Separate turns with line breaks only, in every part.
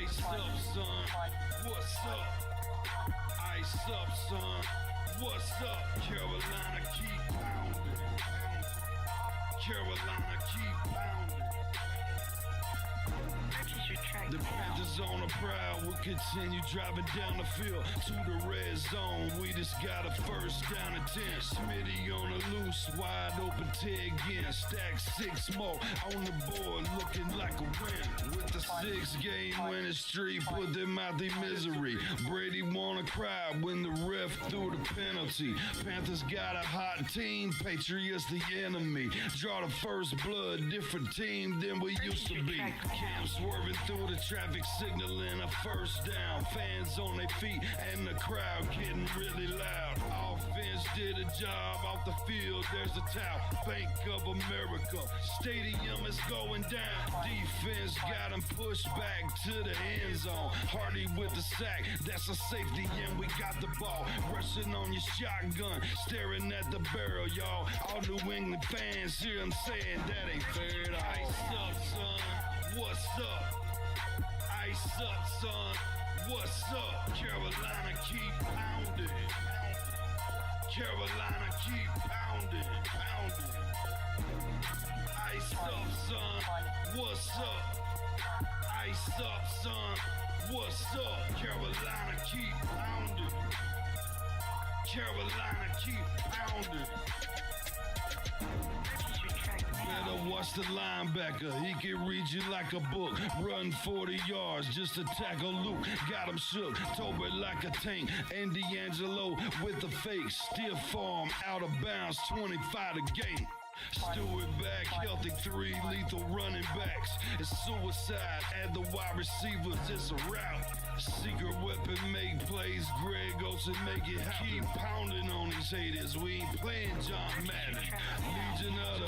Ice up, son. What's up? Ice up, son. What's up? Carolina, keep pounding. Carolina, keep pounding. The Panthers on the prowl, we'll continue driving down the field to the red zone. We just got a first down and 10. Smitty on the loose, wide open Ted again. Stack 6 more on the board, looking like a win. With the 6-game winning streak, put them out their misery. Brady wanna cry when the ref threw the penalty. Panthers got a hot team, Patriots the enemy. Draw the first blood, different team than we used to be. Cam swerving through the traffic, signaling a first down. Fans on their feet and the crowd getting really loud. Offense did a job off the field. There's a towel. Bank of America. Stadium is going down. Defense got him pushed back to the end zone. Hardy with the sack. That's a safety and we got the ball. Rushing on your shotgun. Staring at the barrel, y'all. All New England fans hear him saying that ain't fair at all. Ice up, son. What's up? Ice up, son. What's up? Carolina, keep pounding. Carolina, keep pounding, pounding. Ice up, son. What's up? Ice up, son. What's up? Carolina, keep pounding. Carolina, keep pounding. Better watch the linebacker, he can read you like a book. Run 40 yards just to tackle Luke. Got him shook, Toby like a tank. And D'Angelo with the fake. Stiff arm, out of bounds, 25 to game. Stewart back, healthy three lethal running backs. It's suicide, add the wide receivers, it's a rout. Secret weapon, make plays, Greg Olsen make it happen. Keep pounding on these haters, we ain't playing John Madden. Legion of the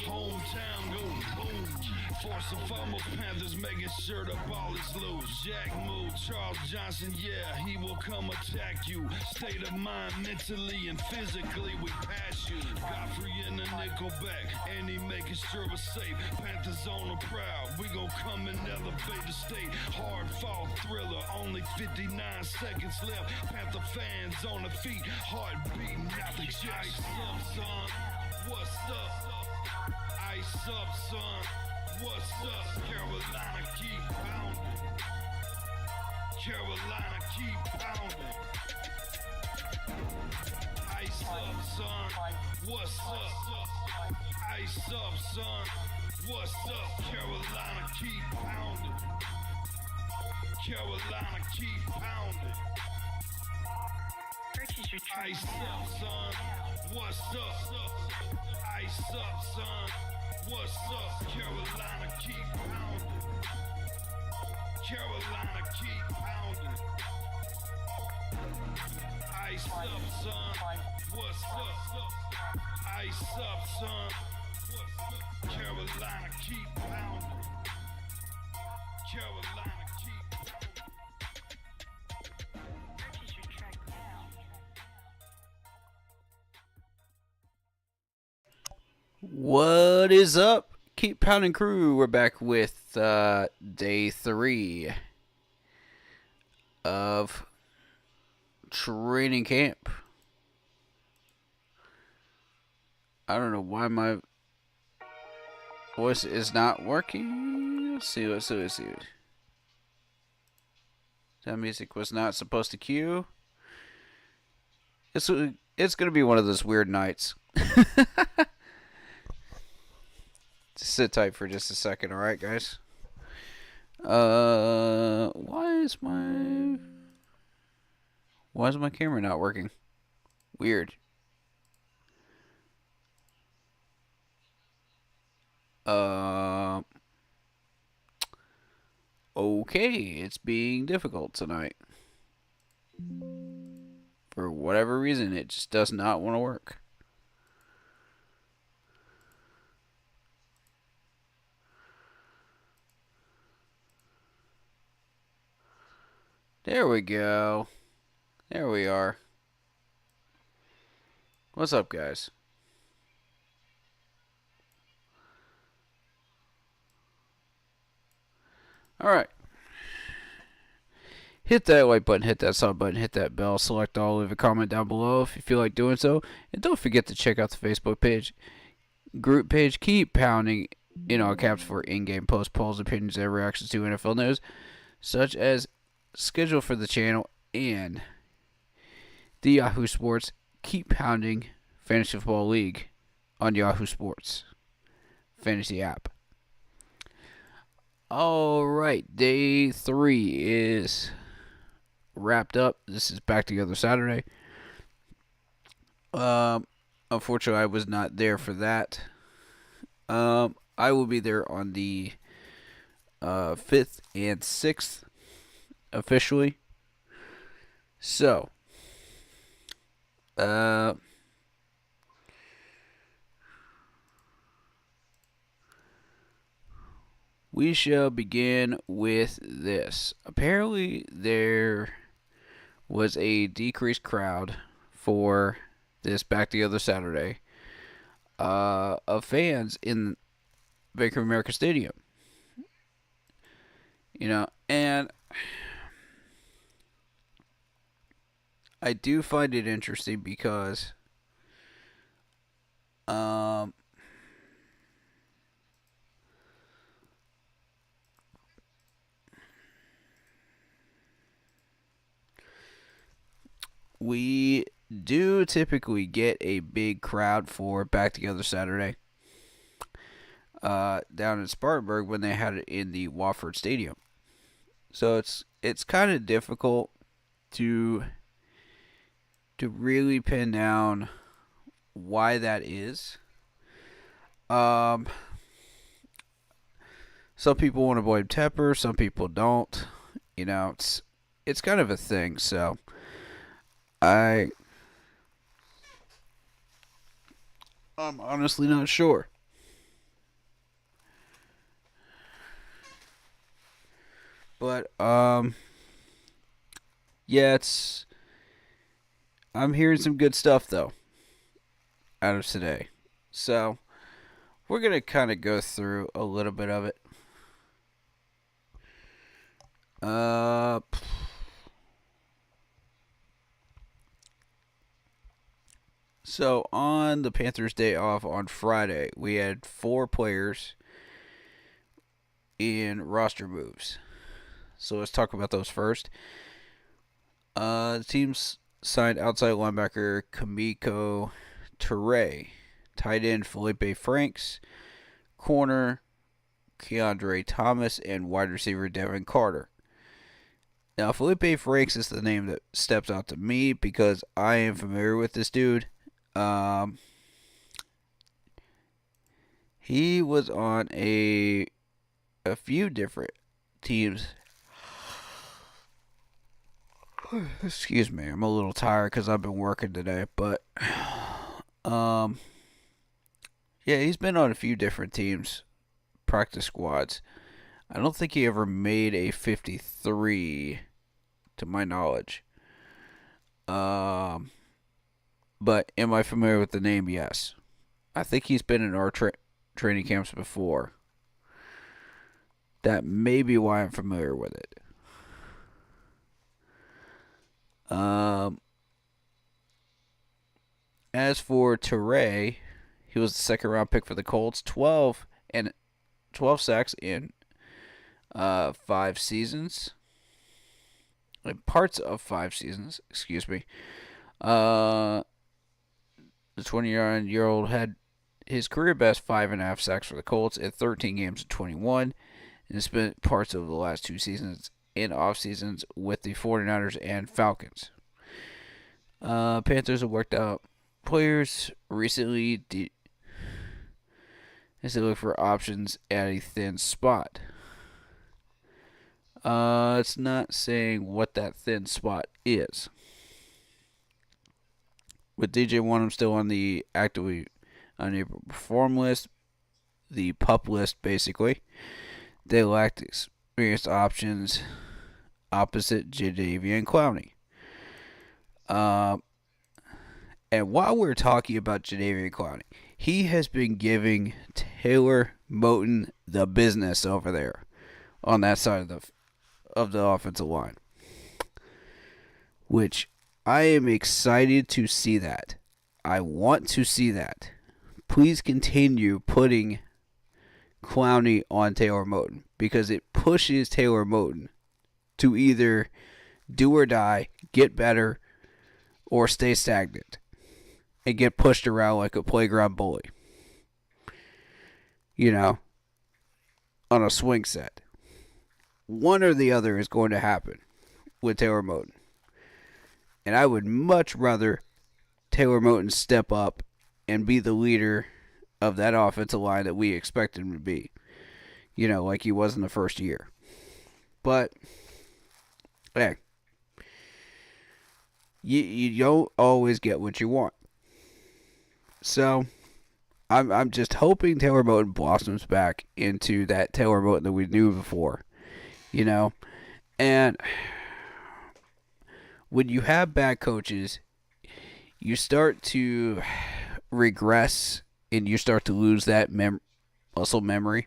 hometown go boom. Force and fumbles, Panthers making sure the ball is loose. Jack move, Charles Johnson, yeah, he will come attack you. State of mind, mentally and physically, we pass you. Godfrey in the nickel back, and he making sure we're safe. Panthers on the proud, we gon' come and elevate the state. Hard fought thriller, only 59 seconds left. Panther fans on the feet, heart beating out the chest. Ice up, son, what's up? Ice up, son, what's up? Carolina keep pounding. Carolina keep pounding. Ice up, son, what's up? Ice up, son, what's up? Carolina keep pounding. Carolina keep pounding. Ice up, son, what's up? Ice up, son, what's up? Carolina keep pounding. Carolina keep pounding. Ice up, son, what's up? Ice up, son, what's up? Carolina keep pounding. Carolina keep pounding.
What is up? Keep Pounding Crew. We're back with day 3 of training camp. I don't know why my voice is not working. Let's see. That music was not supposed to cue. It's going to be one of those weird nights. Just sit tight for just a second, alright, guys? Why is my camera not working? Weird. Okay, it's being difficult tonight. For whatever reason, it just does not want to work. There we go. There we are. What's up, guys? Alright. Hit that like button, hit that sub button, hit that bell, select all, leave a comment down below if you feel like doing so. And don't forget to check out the Facebook page, group page. Keep pounding in all caps for in-game posts, polls, opinions, and reactions to NFL news, such as schedule for the channel and the Yahoo Sports Keep Pounding Fantasy Football League on Yahoo Sports Fantasy app. Alright, day 3 is wrapped up. This is Back Together Saturday. Unfortunately, I was not there for that. I will be there on the 5th and 6th officially. So, we shall begin with this. Apparently, there was a decreased crowd for this Back Together Saturday of fans in Bank of America Stadium. You know, and I do find it interesting because we do typically get a big crowd for Back Together Saturday down in Spartanburg when they had it in the Wofford Stadium. So it's kind of difficult to really pin down why that is. Um, some people want to blame Tepper, some people don't. It's kind of a thing. So I I'm honestly not sure. But yeah, it's I'm hearing some good stuff though out of today. So we're gonna kind of go through a little bit of it. Uh, so on the Panthers' day off on Friday, we had 4 players in roster moves. So let's talk about those first. The teams signed outside linebacker Kamiko Ture, tight end Felipe Franks, corner Keandre Thomas, and wide receiver Devin Carter. Now, Felipe Franks is the name that steps out to me because I am familiar with this dude. Um, he was on a few different teams. Excuse me, I'm a little tired because I've been working today, but um, yeah, he's been on a few different teams, practice squads. I don't think he ever made a 53, to my knowledge. Um, but am I familiar with the name? Yes. I think he's been in our training camps before. That may be why I'm familiar with it. As for Teray, he was the second round pick for the Colts. 12 sacks in 5 seasons. Parts of 5 seasons, excuse me. The 29-year-old had his career best 5.5 sacks for the Colts in 13 games in 21, and spent parts of the last 2 seasons in off seasons with the 49ers and Falcons. Panthers have worked out players recently as they look for options at a thin spot. It's not saying what that thin spot is. With DJ Wonnum still on the actively unable to perform list, the PUP list basically, they lacked experienced options opposite Jadeveon Clowney. And while we're talking about Jadeveon Clowney, he has been giving Taylor Moton the business over there on that side of the offensive line, which I am excited to see that. I want to see that. Please continue putting Clowney on Taylor Moton because it pushes Taylor Moton to either do or die, get better, or stay stagnant and get pushed around like a playground bully. On a swing set. One or the other is going to happen with Taylor Moton. And I would much rather Taylor Moton step up and be the leader of that offensive line that we expect him to be. Like he was in the first year. But, hey, you don't always get what you want. So, I'm just hoping Taylor Moton blossoms back into that Taylor Moton that we knew before. And when you have bad coaches, you start to regress and you start to lose that muscle memory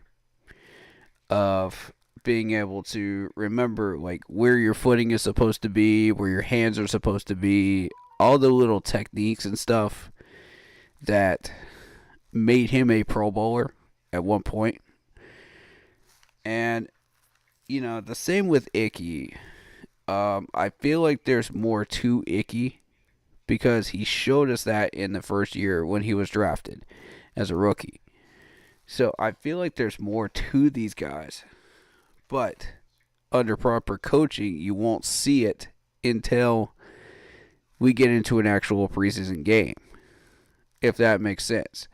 of being able to remember like where your footing is supposed to be, where your hands are supposed to be, all the little techniques and stuff that made him a Pro Bowler at one point. And the same with Icky. I feel like there's more to Icky because he showed us that in the first year when he was drafted as a rookie. So I feel like there's more to these guys. But under proper coaching, you won't see it until we get into an actual preseason game, if that makes sense.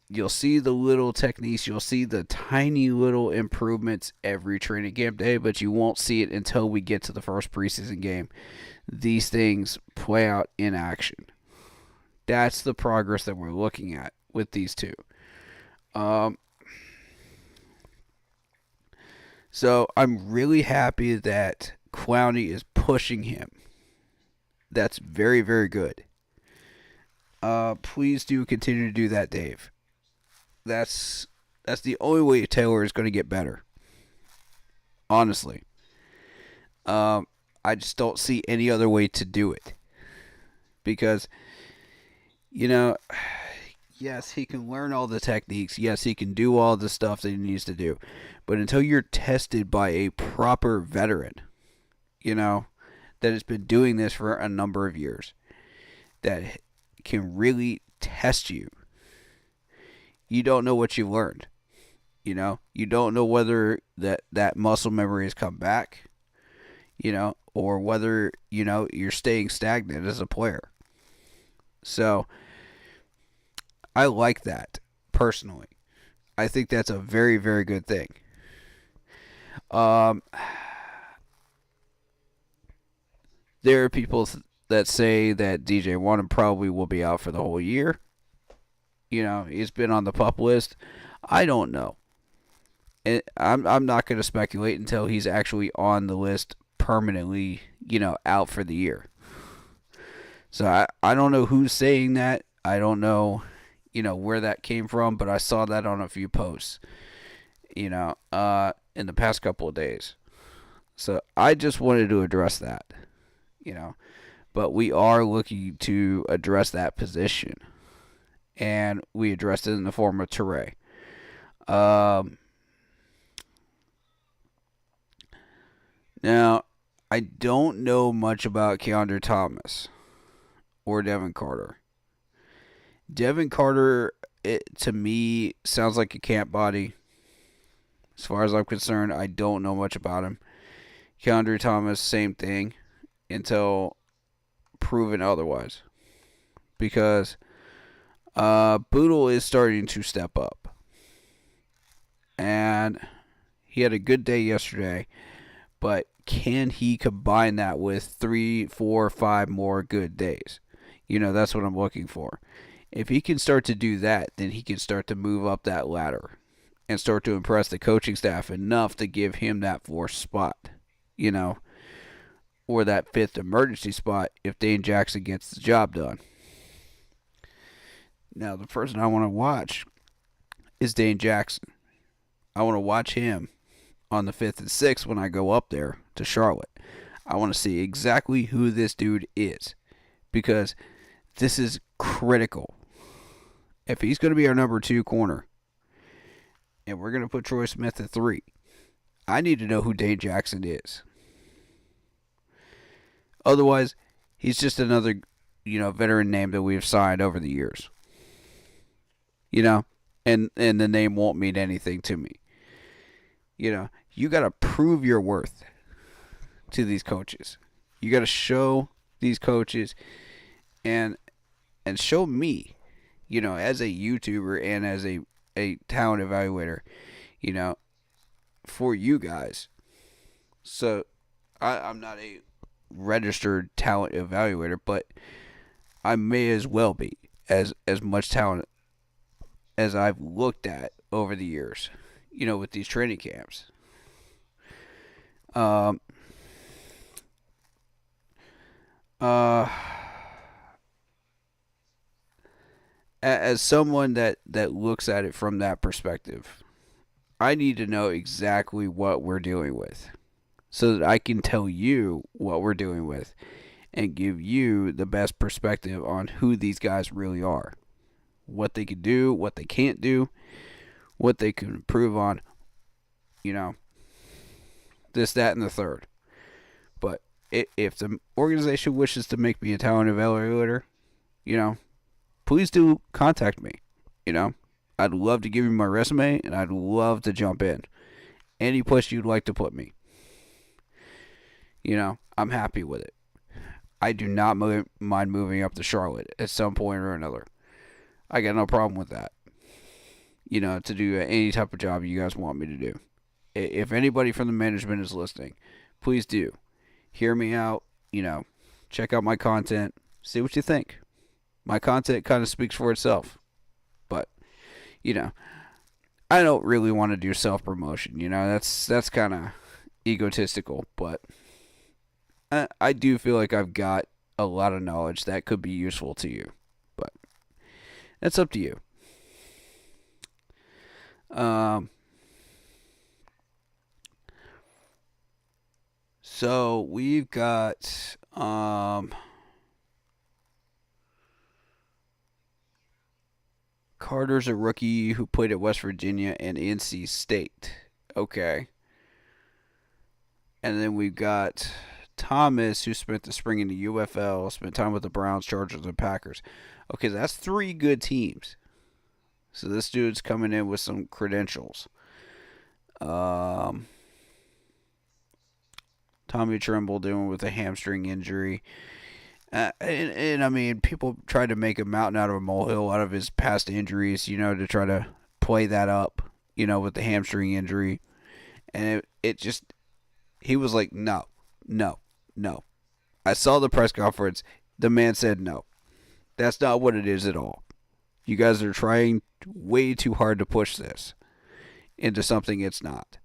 You'll see the little techniques, you'll see the tiny little improvements every training camp day, but you won't see it until we get to the first preseason game. These things play out in action. That's the progress that we're looking at with these two. So I'm really happy that Clowney is pushing him. That's very, very good. Please do continue to do that, Dave. That's the only way Taylor is going to get better. Honestly. I just don't see any other way to do it. Because, yes, he can learn all the techniques. Yes, he can do all the stuff that he needs to do. But until you're tested by a proper veteran, that has been doing this for a number of years, that can really test you, you don't know what you've learned. You don't know whether that muscle memory has come back, or whether, you're staying stagnant as a player. So, I like that, personally. I think that's a very, very good thing. There are people that say that DJ Wonnum probably will be out for the whole year. He's been on the PUP list. I don't know. And I'm not going to speculate until he's actually on the list permanently, out for the year. So I don't know who's saying that. I don't know, where that came from, but I saw that on a few posts, in the past couple of days. So I just wanted to address that, But we are looking to address that position. And we addressed it in the form of Toure. Now, I don't know much about Keandre Thomas or Devin Carter. Devin Carter, to me, sounds like a camp body. As far as I'm concerned, I don't know much about him. Keandre Thomas, same thing, until proven otherwise. Because Boodle is starting to step up. And he had a good day yesterday, but can he combine that with 3, 4, 5 more good days? That's what I'm looking for. If he can start to do that, then he can start to move up that ladder and start to impress the coaching staff enough to give him that 4th spot, or that 5th emergency spot if Dane Jackson gets the job done. Now, the person I want to watch is Dane Jackson. I want to watch him on the 5th and 6th when I go up there to Charlotte. I want to see exactly who this dude is, because this is critical. If he's going to be our number 2 corner, and we're going to put Troy Smith at 3, I need to know who Dane Jackson is. Otherwise, he's just another, veteran name that we've signed over the years. And the name won't mean anything to me. You got to prove your worth to these coaches. You got to show these coaches and show me, as a YouTuber and as a talent evaluator, for you guys. So I'm not a registered talent evaluator, but I may as well be as much talent as I've looked at over the years, with these training camps. As someone that looks at it from that perspective, I need to know exactly what we're dealing with so that I can tell you what we're dealing with and give you the best perspective on who these guys really are, what they can do, what they can't do, what they can improve on, this, that, and the third. But if the organization wishes to make me a talent evaluator, please do contact me. I'd love to give you my resume, and I'd love to jump in. Any place you'd like to put me. I'm happy with it. I do not mind moving up to Charlotte at some point or another. I got no problem with that. to do any type of job you guys want me to do. If anybody from the management is listening, please do hear me out. Check out my content, see what you think. My content kind of speaks for itself, but I don't really want to do self promotion. That's kind of egotistical, but I do feel like I've got a lot of knowledge that could be useful to you, but that's up to you. So we've got Carter's a rookie who played at West Virginia and NC State. Okay. And then we've got Thomas, who spent the spring in the UFL, spent time with the Browns, Chargers, and Packers. Okay, that's 3 good teams. So this dude's coming in with some credentials. Tommy Tremble dealing with a hamstring injury. And I mean, people tried to make a mountain out of a molehill out of his past injuries, to try to play that up, with the hamstring injury. And it just, he was like, no. I saw the press conference. The man said no. That's not what it is at all. You guys are trying way too hard to push this into something it's not.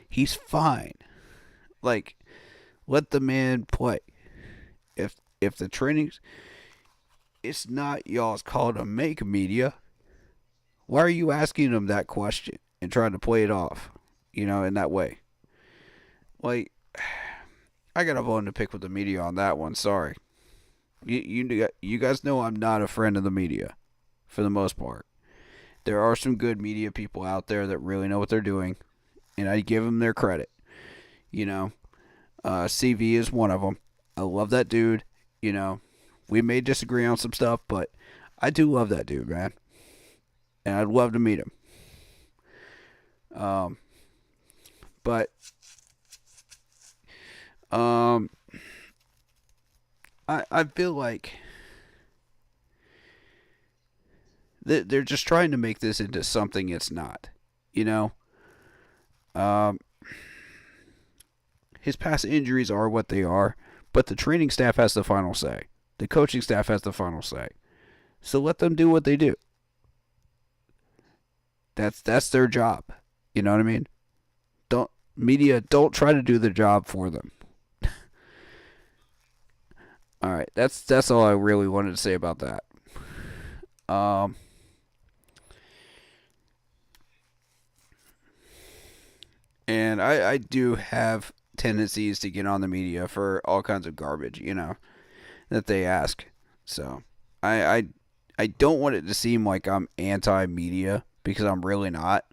He's fine. Like, let the man play. If the training's, it's not y'all's call to make media. Why are you asking him that question and trying to play it off, in that way? Like, I got a bone to pick with the media on that one. Sorry. You guys know I'm not a friend of the media, for the most part. There are some good media people out there that really know what they're doing, and I give them their credit. CV is one of them. I love that dude. We may disagree on some stuff, but I do love that dude, man. And I'd love to meet him. But I feel like they're just trying to make this into something it's not. His past injuries are what they are, but the training staff has the final say. The coaching staff has the final say. So let them do what they do. That's their job. You know what I mean? Don't try to do the job for them. All right, that's all I really wanted to say about that. And I do have tendencies to get on the media for all kinds of garbage, that they ask. So I don't want it to seem like I'm anti-media, because I'm really not.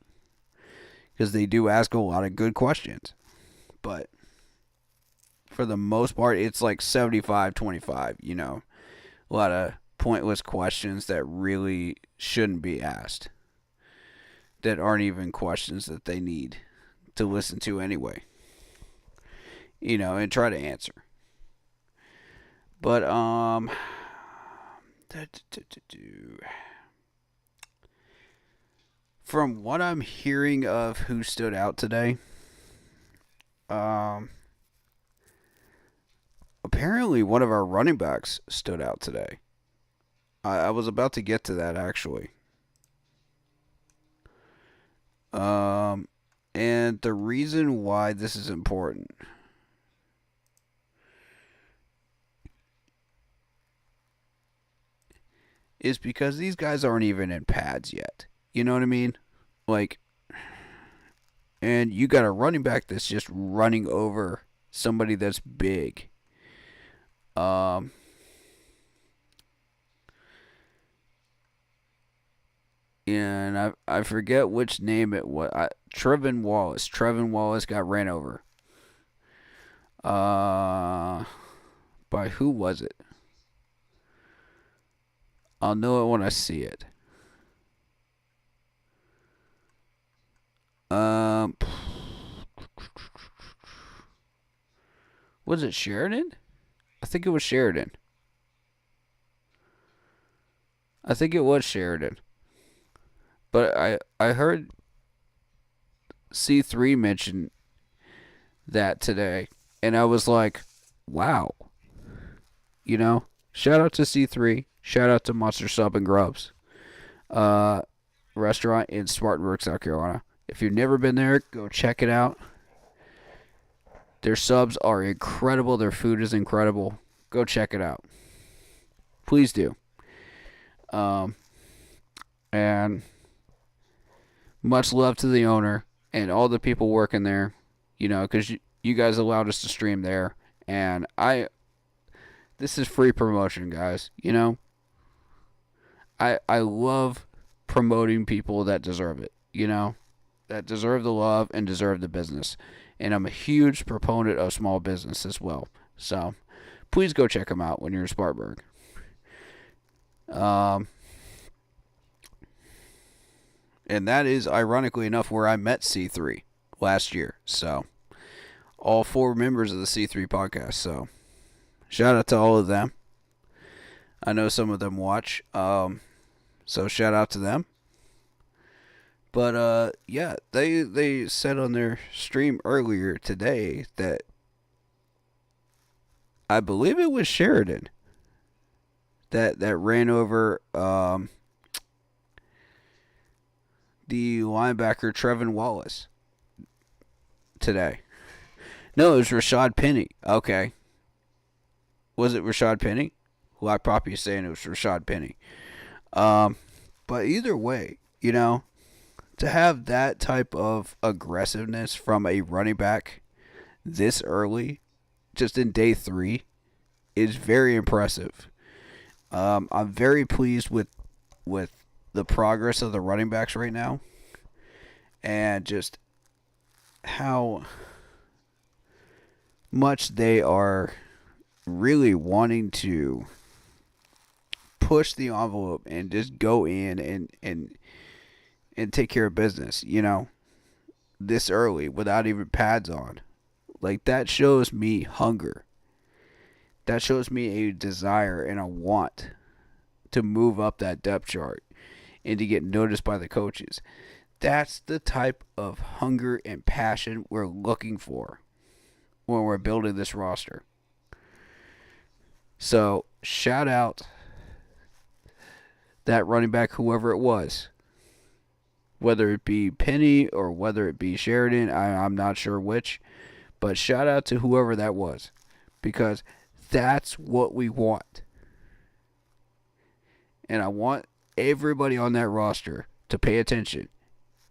Because they do ask a lot of good questions. But for the most part, it's like 75-25, A lot of pointless questions that really shouldn't be asked. That aren't even questions that they need to listen to anyway. And try to answer. But, from what I'm hearing of who stood out today, apparently one of our running backs stood out today. I was about to get to that, actually. And the reason why this is important is because these guys aren't even in pads yet. You know what I mean? Like, and you got a running back that's just running over somebody that's big. And I forget which name it was. Trevin Wallace. Trevin Wallace got ran over. By who was it? I'll know it when I see it. Was it Sheridan? I think it was Sheridan. I think it was Sheridan. But I heard C3 mention that today, and I was like, wow. You know, shout out to C3. Shout out to Monster Sub and Grubs. Restaurant in Spartanburg, South Carolina. If you've never been there, go check it out. Their subs are incredible. Their food is incredible. Go check it out. Please do. And much love to the owner and all the people working there. You know, because you guys allowed us to stream there. And this is free promotion, guys. You know, I love promoting people that deserve it. You know, that deserve the love and deserve the business. And I'm a huge proponent of small business as well. So, please go check them out when you're in Spartanburg. And that is, ironically enough, where I met C3 last year. So, all 4 members of the C3 podcast. So, shout out to all of them. I know some of them watch. So, shout out to them. But, yeah, they said on their stream earlier today that I believe it was Sheridan that ran over the linebacker Trevin Wallace today. No, it was Rashad Penny. Okay. Was it Rashad Penny? Black Poppy is saying it was Rashad Penny. But either way, you know, to have that type of aggressiveness from a running back this early, just in day 3, is very impressive. I'm very pleased with the progress of the running backs right now, and just how much they are really wanting to push the envelope and just go in and take care of business, you know, this early without even pads on. Like, that shows me hunger. That shows me a desire and a want to move up that depth chart and to get noticed by the coaches. That's the type of hunger and passion we're looking for when we're building this roster. So, shout out that running back, whoever it was. Whether it be Penny or whether it be Sheridan, I'm not sure which. But shout out to whoever that was. Because that's what we want. And I want everybody on that roster to pay attention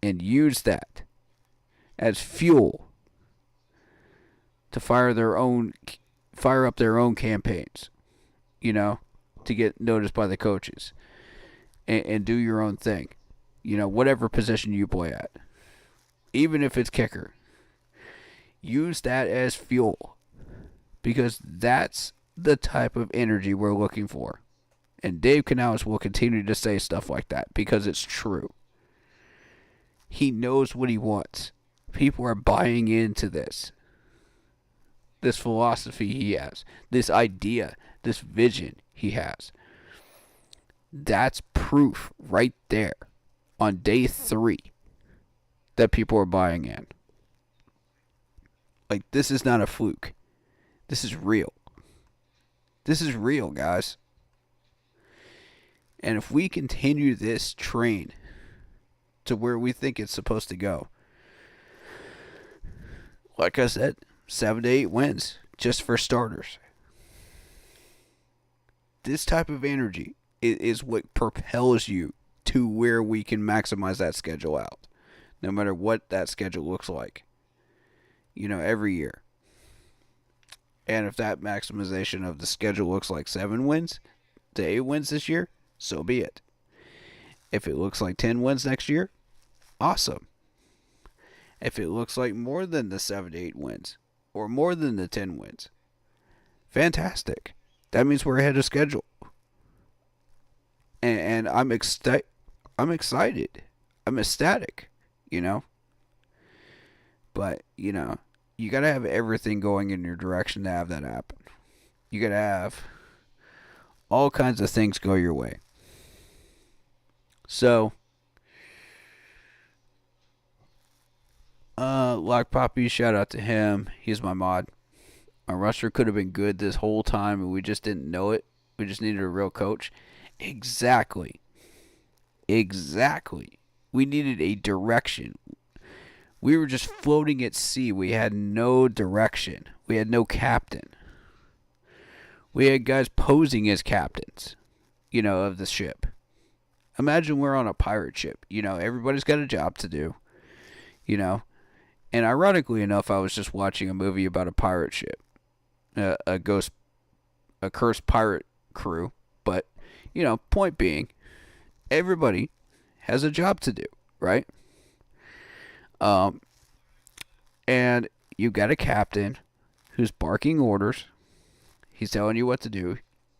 and use that as fuel to fire up their own campaigns, you know, to get noticed by the coaches and do your own thing, you know, whatever position you play at, even if it's kicker. Use that as fuel, because that's the type of energy we're looking for. And Dave Canales will continue to say stuff like that because it's true. He knows what he wants. People are buying into this philosophy he has, this idea, this vision he has. That's proof right there on day 3 that people are buying in. Like, this is not a fluke. This is real. This is real, guys. And if we continue this train to where we think it's supposed to go, like I said, 7 to 8 wins just for starters. This type of energy is what propels you to where we can maximize that schedule out, no matter what that schedule looks like, you know, every year. And if that maximization of the schedule looks like 7 wins to 8 wins this year, so be it. If it looks like 10 wins next year, awesome. If it looks like more than the 7 to 8 wins, or more than the 10 wins, fantastic. That means we're ahead of schedule. And I'm excited. I'm ecstatic, you know. But, you know, you got to have everything going in your direction to have that happen. You got to have all kinds of things go your way. So, Lock Poppy, shout out to him. He's my mod. Our roster could have been good this whole time, and we just didn't know it. We just needed a real coach. Exactly. Exactly. We needed a direction. We were just floating at sea. We had no direction. We had no captain. We had guys posing as captains, of the ship. Imagine we're on a pirate ship. Everybody's got a job to do, And ironically enough, I was just watching a movie about a pirate ship, a cursed pirate crew. But, point being, everybody has a job to do, right? And you got a captain who's barking orders. He's telling you what to do.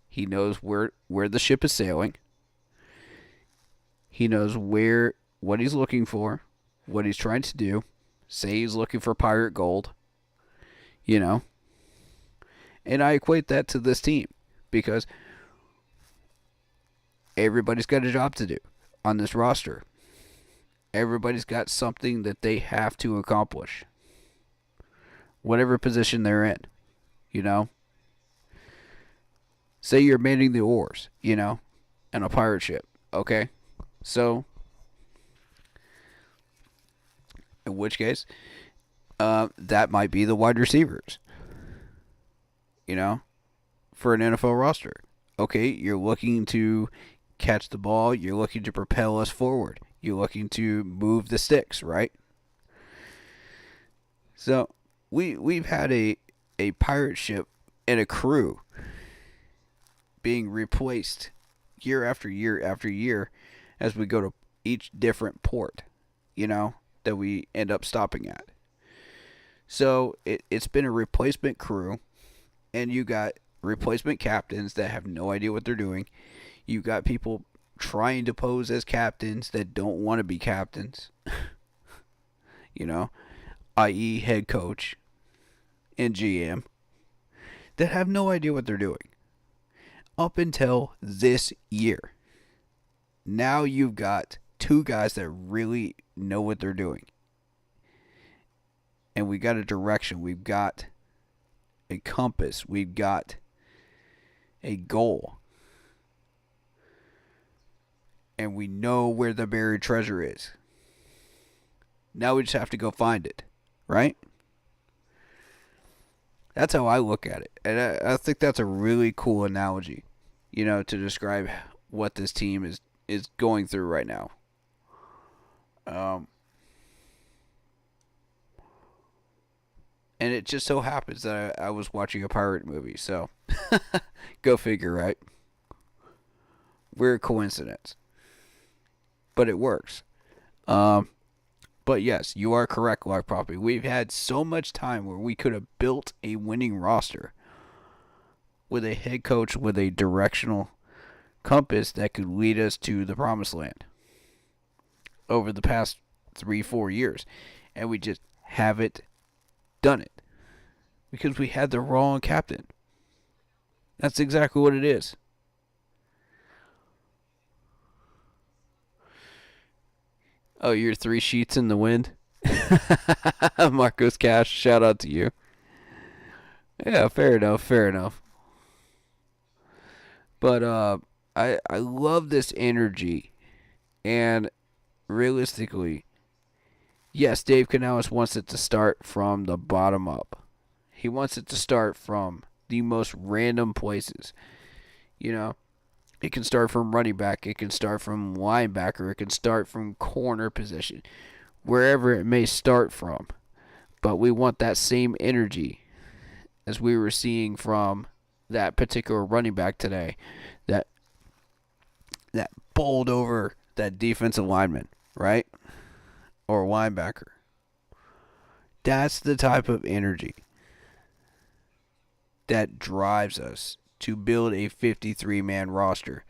He knows where the ship is sailing. He knows what he's looking for, what he's trying to do. Say he's looking for pirate gold, And I equate that to this team because everybody's got a job to do on this roster. Everybody's got something that they have to accomplish. Whatever position they're in, Say you're manning the oars, in a pirate ship, okay? So, in which case, that might be the wide receivers, for an NFL roster. Okay, you're looking to catch the ball. You're looking to propel us forward. You're looking to move the sticks, right? So, we've had a pirate ship and a crew being replaced year after year after year as we go to each different port, that we end up stopping at. So it's been a replacement crew, and you got replacement captains that have no idea what they're doing. You got people trying to pose as captains that don't want to be captains, i.e. head coach and GM, that have no idea what they're doing. Up until this year. Now you've got two guys that really know what they're doing. And we got a direction. We've got a compass. We've got a goal. And we know where the buried treasure is. Now we just have to go find it. Right? That's how I look at it. And I think that's a really cool analogy, to describe what this team is going through right now. And it just so happens that I was watching a pirate movie, so go figure, right? Weird coincidence. But it works. But yes, you are correct, Lock Property. We've had so much time where we could have built a winning roster with a head coach with a directional compass that could lead us to the promised land over the past 3-4 years. And we just haven't done it because we had the wrong captain. That's exactly what it is. Oh, you're 3 sheets in the wind? Marcos Cash, shout out to you. Yeah, fair enough. But I love this energy. And realistically, yes, Dave Canales wants it to start from the bottom up. He wants it to start from the most random places. It can start from running back. It can start from linebacker. It can start from corner position. Wherever it may start from. But we want that same energy as we were seeing from that particular running back today. That bowled over that defensive lineman, right? Or linebacker. That's the type of energy that drives us to build a 53-man roster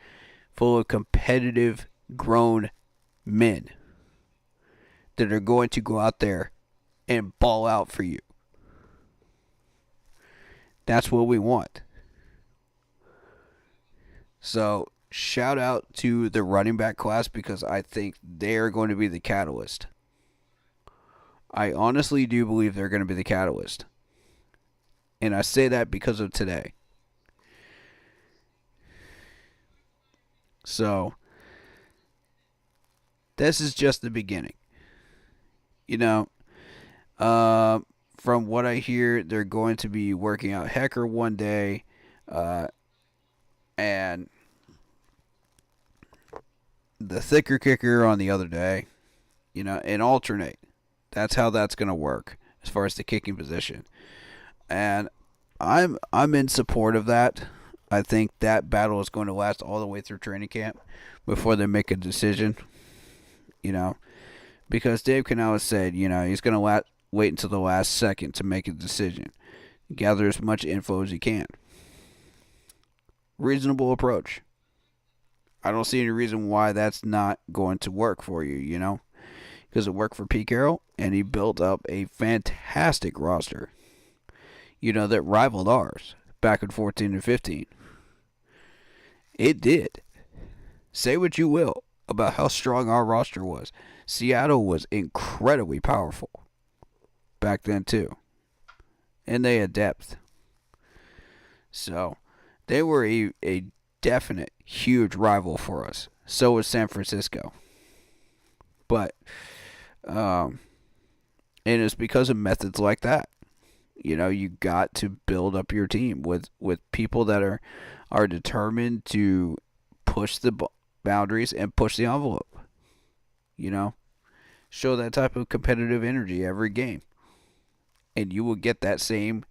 full of competitive, grown men that are going to go out there and ball out for you. That's what we want. So, shout out to the running back class because I think they're going to be the catalyst I honestly do believe they're going to be the catalyst. And I say that because of today. So, this is just the beginning. You know, from what I hear, they're going to be working out Hecker one day, and the thicker kicker on the other day, and alternate. That's how that's going to work as far as the kicking position. And I'm in support of that. I think that battle is going to last all the way through training camp before they make a decision. Because Dave Canales said, he's going to wait until the last second to make a decision. Gather as much info as he can. Reasonable approach. I don't see any reason why that's not going to work for you, because it worked for Pete Carroll, and he built up a fantastic roster, that rivaled ours back in 14 and 15. It did. Say what you will about how strong our roster was. Seattle was incredibly powerful back then, too. And they had depth. So, they were a definite, huge rival for us. So was San Francisco. But, and it's because of methods like that. You got to build up your team with people that are determined to push the boundaries and push the envelope. Show that type of competitive energy every game. And you will get that same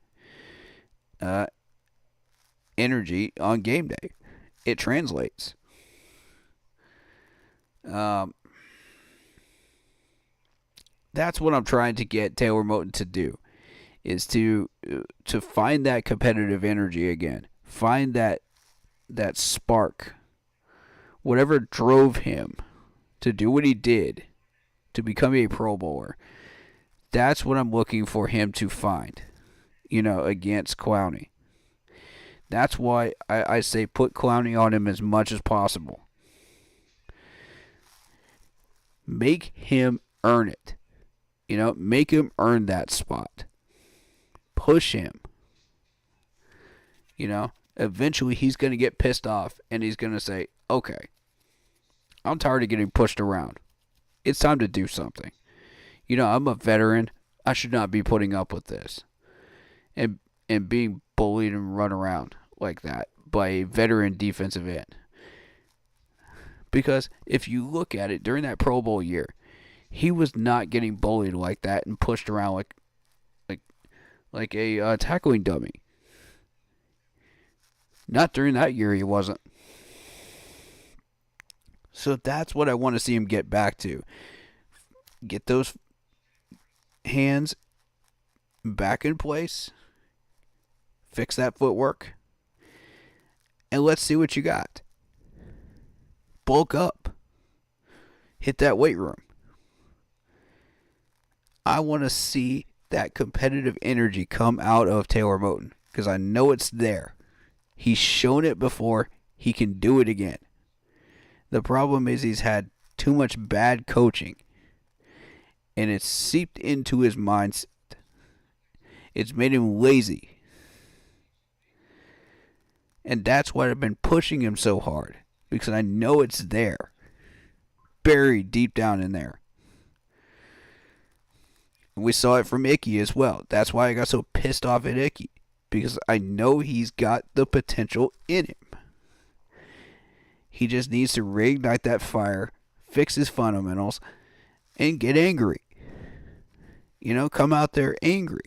energy on game day. It translates. That's what I'm trying to get Taylor Moton to do, is to find that competitive energy again. Find that spark. Whatever drove him to do what he did, to become a Pro Bowler. That's what I'm looking for him to find, against Clowney. That's why I say put Clowney on him as much as possible. Make him earn it. Make him earn that spot. Push him. Eventually he's going to get pissed off and he's going to say, okay, I'm tired of getting pushed around. It's time to do something. I'm a veteran. I should not be putting up with this. And being bullied and run around like that by a veteran defensive end. Because if you look at it, during that Pro Bowl year, he was not getting bullied like that and pushed around like a tackling dummy. Not during that year, he wasn't. So that's what I want to see him get back to. Get those hands back in place. Fix that footwork. And let's see what you got. Bulk up. Hit that weight room. I want to see that competitive energy come out of Taylor Moton, because I know it's there. He's shown it before. He can do it again. The problem is he's had too much bad coaching, and it's seeped into his mindset. It's made him lazy. And that's why I've been pushing him so hard, because I know it's there. Buried deep down in there. We saw it from Icky as well. That's why I got so pissed off at Icky, because I know he's got the potential in him. He just needs to reignite that fire, fix his fundamentals, and get angry. Come out there angry.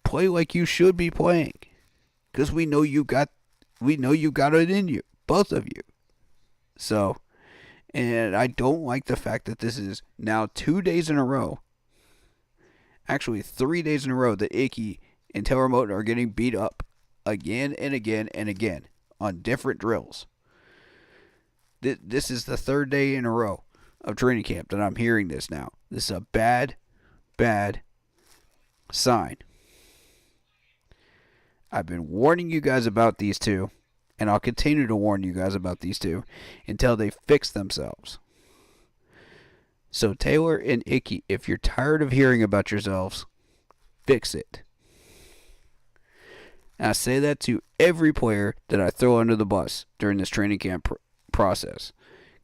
Play like you should be playing, because we know you got it in you, both of you. So, and I don't like the fact that this is now 2 days in a row, actually 3 days in a row, that Icky and Taylor Moton are getting beat up again and again and again on different drills. This is the third day in a row of training camp that I'm hearing this now. This is a bad, bad sign. I've been warning you guys about these two, And I'll continue to warn you guys about these two until they fix themselves. So Taylor and Icky, if you're tired of hearing about yourselves, fix it. And I say that to every player that I throw under the bus during this training camp process.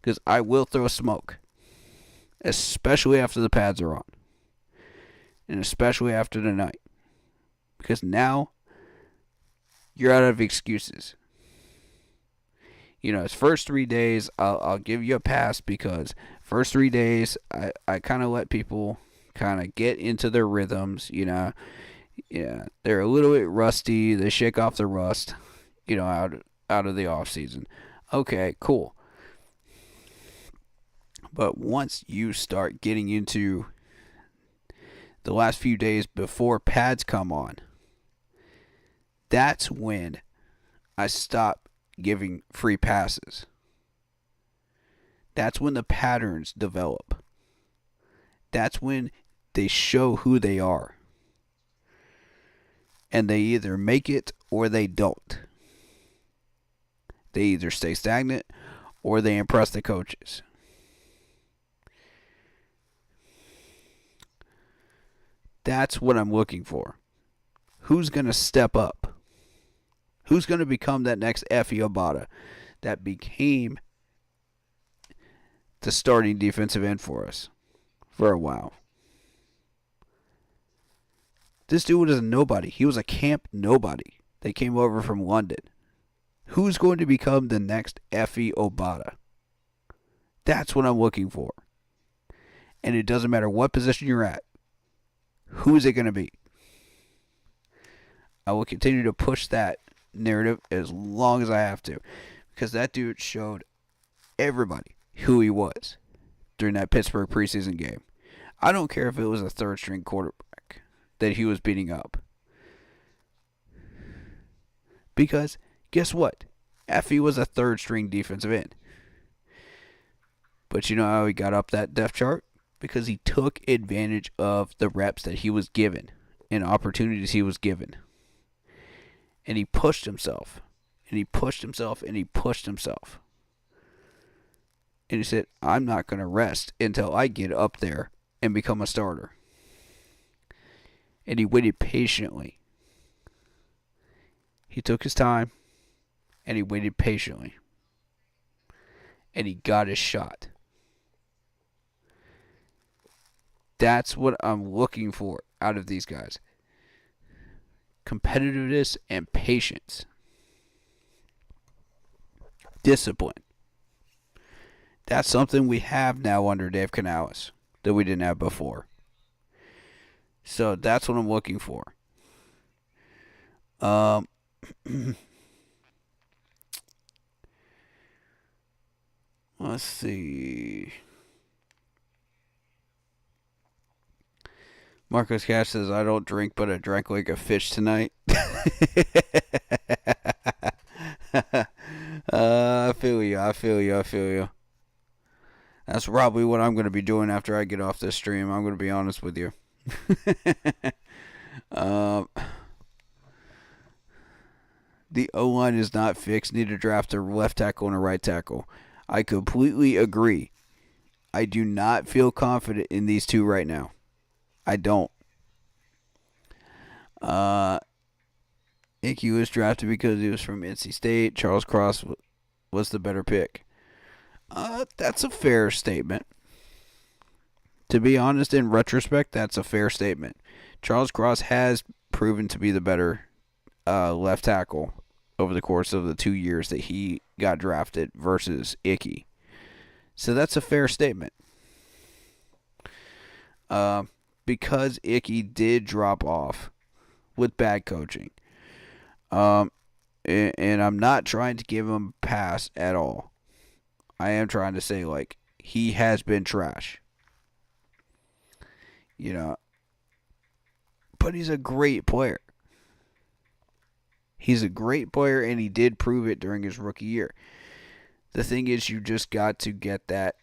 Because I will throw smoke. Especially after the pads are on. And especially after tonight. Because now, you're out of excuses. You know, his first 3 days, I'll give you a pass because first 3 days, I kind of let people kind of get into their rhythms, you know. Yeah, they're a little bit rusty. They shake off the rust, you know, out of the off season. Okay, cool. But once you start getting into the last few days before pads come on, that's when I stop giving free passes. That's when the patterns develop. That's when they show who they are. And they either make it or they don't. They either stay stagnant or they impress the coaches. That's what I'm looking for. Who's going to step up? Who's going to become that next Effie Obata that became the starting defensive end for us for a while? This dude was a nobody. He was a camp nobody. They came over from London. Who's going to become the next Effie Obata? That's what I'm looking for. And it doesn't matter what position you're at. Who is it going to be? I will continue to push that narrative as long as I have to. Because that dude showed everybody who he was during that Pittsburgh preseason game. I don't care if it was a third-string quarterback that he was beating up. Because, guess what? Effie was a third-string defensive end. But you know how he got up that depth chart? Because he took advantage of the reps that he was given and opportunities he was given. And he pushed himself. And he pushed himself and he pushed himself. And he said, I'm not going to rest until I get up there and become a starter. And he waited patiently. He took his time and he waited patiently. And he got his shot. That's what I'm looking for out of these guys. Competitiveness and patience. Discipline. That's something we have now under Dave Canales that we didn't have before. So that's what I'm looking for. Let's see. Marcos Cash says, I don't drink, but I drank like a fish tonight. I feel you. That's probably what I'm going to be doing after I get off this stream. I'm going to be honest with you. The O-line is not fixed. Need to draft a left tackle and a right tackle. I completely agree. I do not feel confident in these two right now. I don't. Icky was drafted because he was from NC State. Charles Cross was the better pick. That's a fair statement. To be honest, in retrospect, that's a fair statement. Charles Cross has proven to be the better left tackle over the course of the 2 years that he got drafted versus Icky. So that's a fair statement. Because Icky did drop off with bad coaching. And I'm not trying to give him a pass at all. I am trying to say, like, he has been trash. You know. But he's a great player. He's a great player, and he did prove it during his rookie year. The thing is, you just got to get that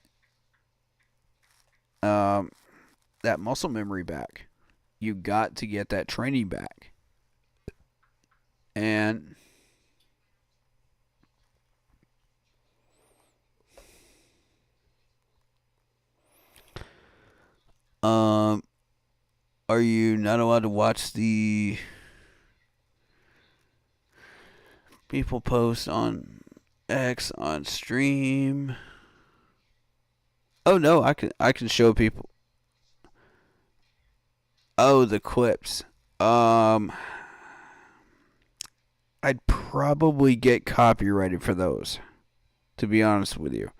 muscle memory back. You got to get that training back. And Are you not allowed to watch the people post on X on stream? Oh no, I can show people. Oh, the clips. I'd probably get copyrighted for those, to be honest with you.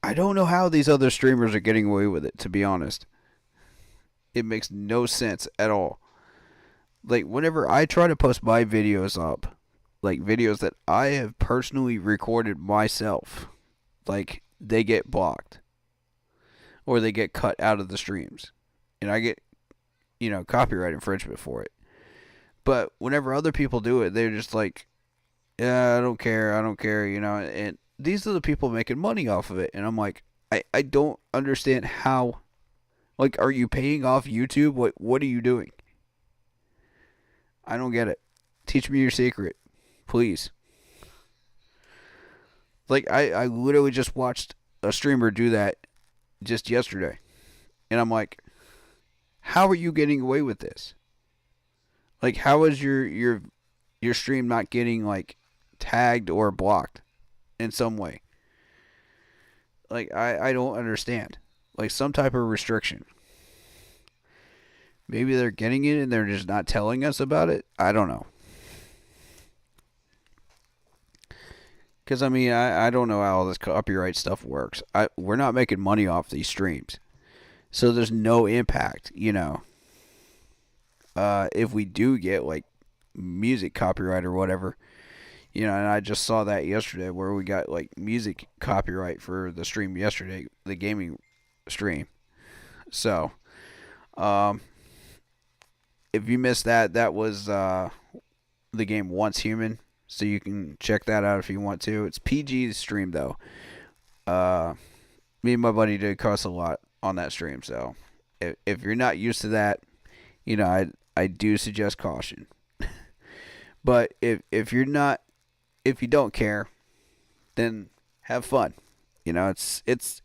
I don't know how these other streamers are getting away with it, to be honest. It makes no sense at all. Like, whenever I try to post my videos up, like videos that I have personally recorded myself, like, they get blocked. Or they get cut out of the streams. And I get, copyright infringement for it. But whenever other people do it, they're just like, yeah, I don't care, and these are the people making money off of it. And I'm like, I don't understand how. Like, are you paying off YouTube? What are you doing? I don't get it. Teach me your secret, please. Like, I literally just watched a streamer do that just yesterday. And I'm like, how are you getting away with this? Like, how is your stream not getting, like, tagged or blocked in some way? Like, I don't understand. Like, some type of restriction. Maybe they're getting it and they're just not telling us about it. I don't know. Because, I mean, I don't know how all this copyright stuff works. We're not making money off these streams. So there's no impact, if we do get, like, music copyright or whatever. And I just saw that yesterday where we got, like, music copyright for the stream yesterday, the gaming stream. So, if you missed that, that was the game Once Human. So you can check that out if you want to. It's PG stream, though. Me and my buddy did cuss a lot on that stream. So if you're not used to that, I do suggest caution. But if you're not, if you don't care, then have fun. It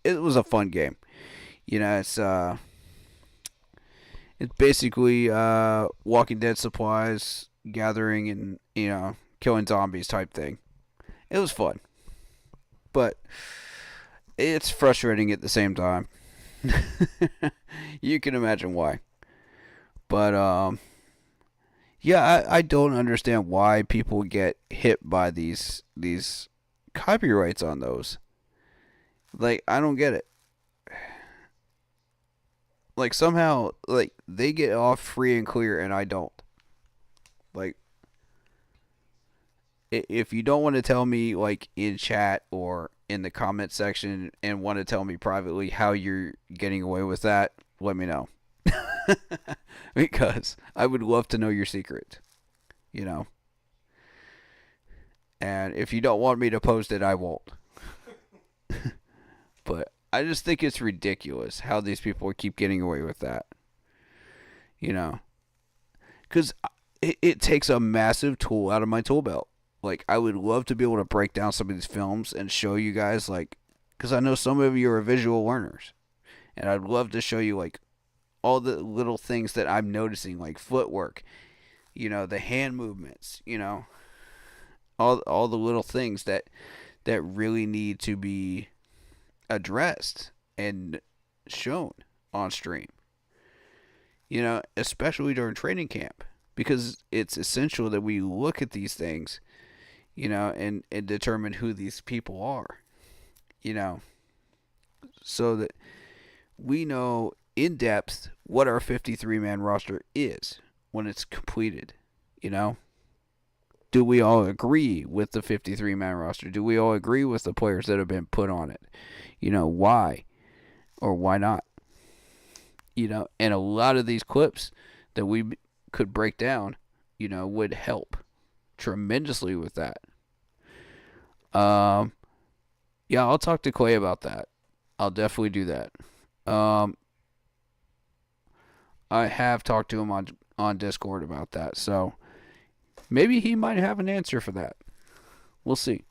was a fun game. It's basically Walking Dead supplies, gathering, and killing zombies type thing. It was fun, but it's frustrating at the same time. You can imagine why. But yeah, I don't understand why people get hit by these copyrights on those. Like, I don't get it. Like, somehow, like, they get off free and clear and I don't. Like, if you don't want to tell me, like, in chat or in the comment section and want to tell me privately how you're getting away with that, let me know. Because I would love to know your secret. And if you don't want me to post it, I won't. But I just think it's ridiculous how these people keep getting away with that. Because it takes a massive tool out of my tool belt. Like, I would love to be able to break down some of these films and show you guys, like, because I know some of you are visual learners. And I'd love to show you, like, all the little things that I'm noticing, like footwork, the hand movements, all the little things that really need to be addressed and shown on stream. Especially during training camp, because it's essential that we look at these things, and determine who these people are, so that we know in depth what our 53-man roster is when it's completed. Do we all agree with the 53-man roster? Do we all agree with the players that have been put on it? Why or why not? And a lot of these clips that we could break down, would help tremendously with that. Yeah, I'll talk to Clay about that. I'll definitely do that. I have talked to him on Discord about that, so maybe he might have an answer for that. We'll see.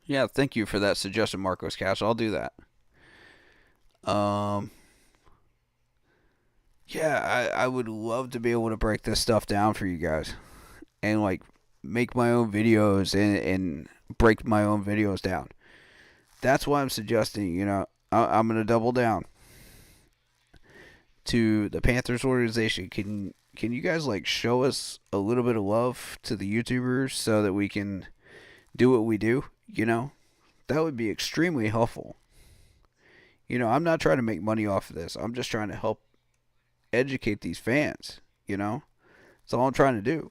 Yeah, thank you for that suggestion, Marcos Cash. I'll do that. Yeah, I would love to be able to break this stuff down for you guys and like make my own videos and break my own videos down. That's why I'm suggesting, I'm going to double down to the Panthers organization. Can you guys like show us a little bit of love to the YouTubers so that we can do what we do? That would be extremely helpful. I'm not trying to make money off of this. I'm just trying to help educate these fans. That's all I'm trying to do,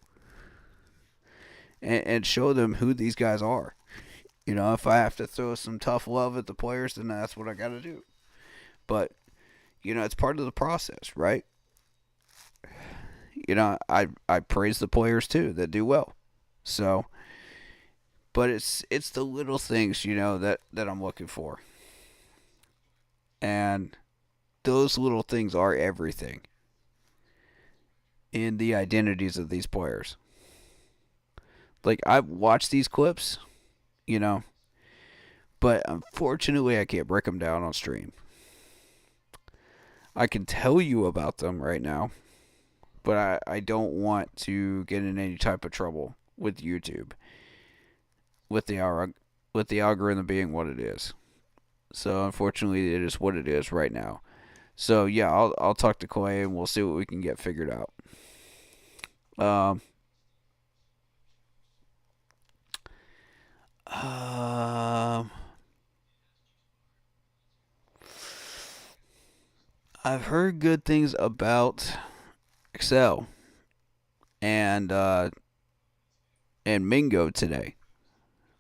and show them who these guys are. If I have to throw some tough love at the players, then that's what I got to do. But it's part of the process, right? I praise the players too that do well. So, but it's the little things, that I'm looking for. And those little things are everything in the identities of these players. Like, I've watched these clips, but unfortunately I can't break them down on stream. I can tell you about them right now, but I don't want to get in any type of trouble with YouTube, with the algorithm being what it is. So unfortunately, it is what it is right now. So yeah, I'll talk to Clay and we'll see what we can get figured out. I've heard good things about Excel and Mingo today,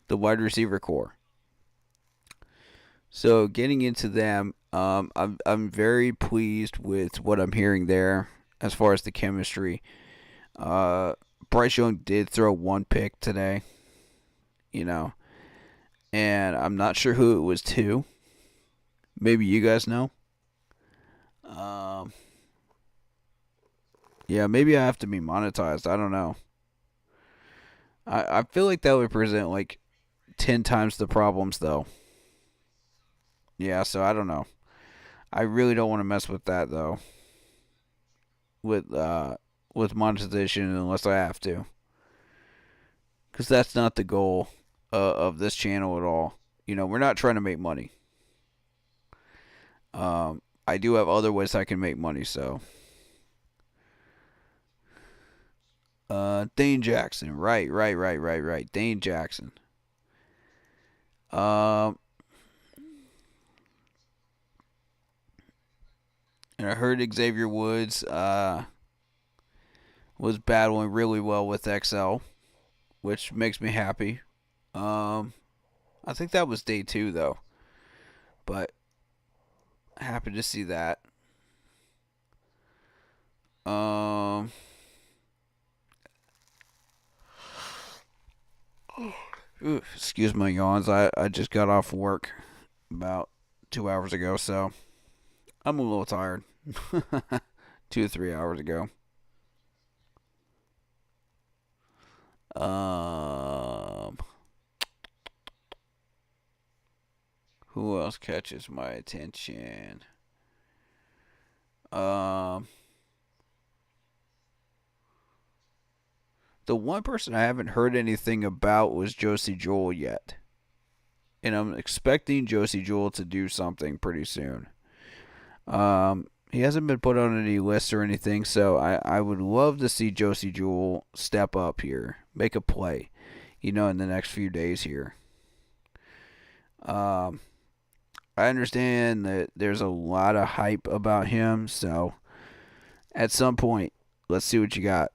the wide receiver core. So getting into them, I'm very pleased with what I'm hearing there as far as the chemistry. Bryce Young did throw one pick today, and I'm not sure who it was to. Maybe you guys know. Yeah, maybe I have to be monetized. I don't know. I feel like that would present like 10 times the problems though. Yeah, so I don't know. I really don't want to mess with that though. With monetization unless I have to. Cuz that's not the goal of this channel at all. We're not trying to make money. I do have other ways I can make money, so Dane Jackson. Right. Dane Jackson. And I heard Xavier Woods was battling really well with XL, which makes me happy. I think that was day 2 though, but happy to see that. Excuse my yawns. I just got off work about 2 hours ago, so I'm a little tired. 2 to 3 hours ago. Who else catches my attention? The one person I haven't heard anything about was Josie Jewell yet. And I'm expecting Josie Jewell to do something pretty soon. He hasn't been put on any lists or anything, so I would love to see Josie Jewell step up here, make a play, in the next few days here. I understand that there's a lot of hype about him, so at some point, let's see what you got.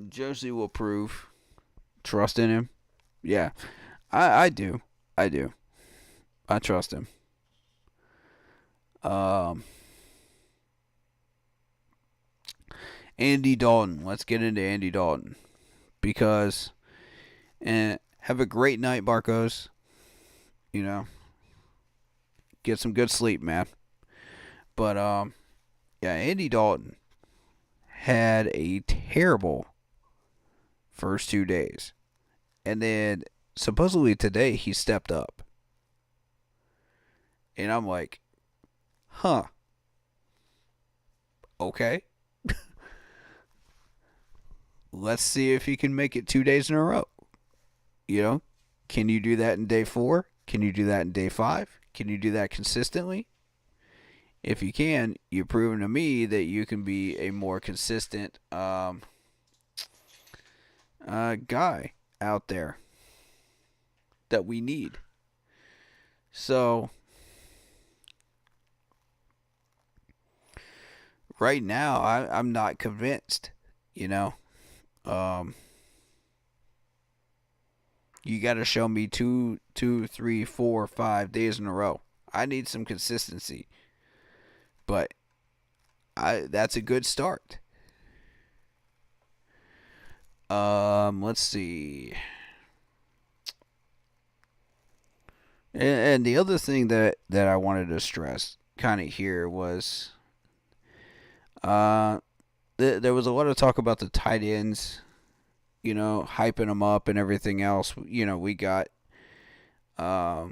Josie will prove trust in him. Yeah, I do. I trust him. Andy Dalton. Let's get into Andy Dalton. Because, have a great night, Barcos. Get some good sleep, man. But, yeah, Andy Dalton had a terrible first 2 days. And then supposedly today he stepped up. And I'm like, huh. Okay. Let's see if he can make it 2 days in a row. You know, can you do that in day 4? Can you do that in day 5? Can you do that consistently? If you can, you've proven to me that you can be a more consistent guy out there that we need. So, right now, I'm not convinced, you know. You got to show me 2, 3, 4, 5 days in a row. I need some consistency. But that's a good start. Let's see. And the other thing that I wanted to stress kind of here was there was a lot of talk about the tight ends, you know, hyping them up and everything else. You know, we got the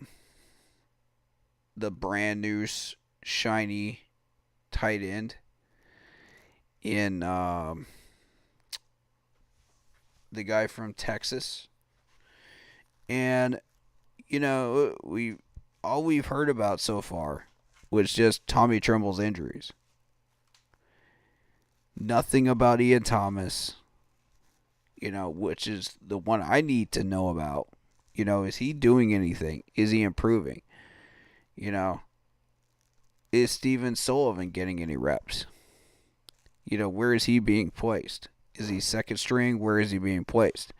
brand new shiny tight end in the guy from Texas. And you know, all we've heard about so far was just Tommy Tremble's injuries. Nothing about Ian Thomas, you know, which is the one I need to know about. You know, is he doing anything? Is he improving? You know, is Steven Sullivan getting any reps? You know, where is he being placed? Is he second string? Where is he being placed?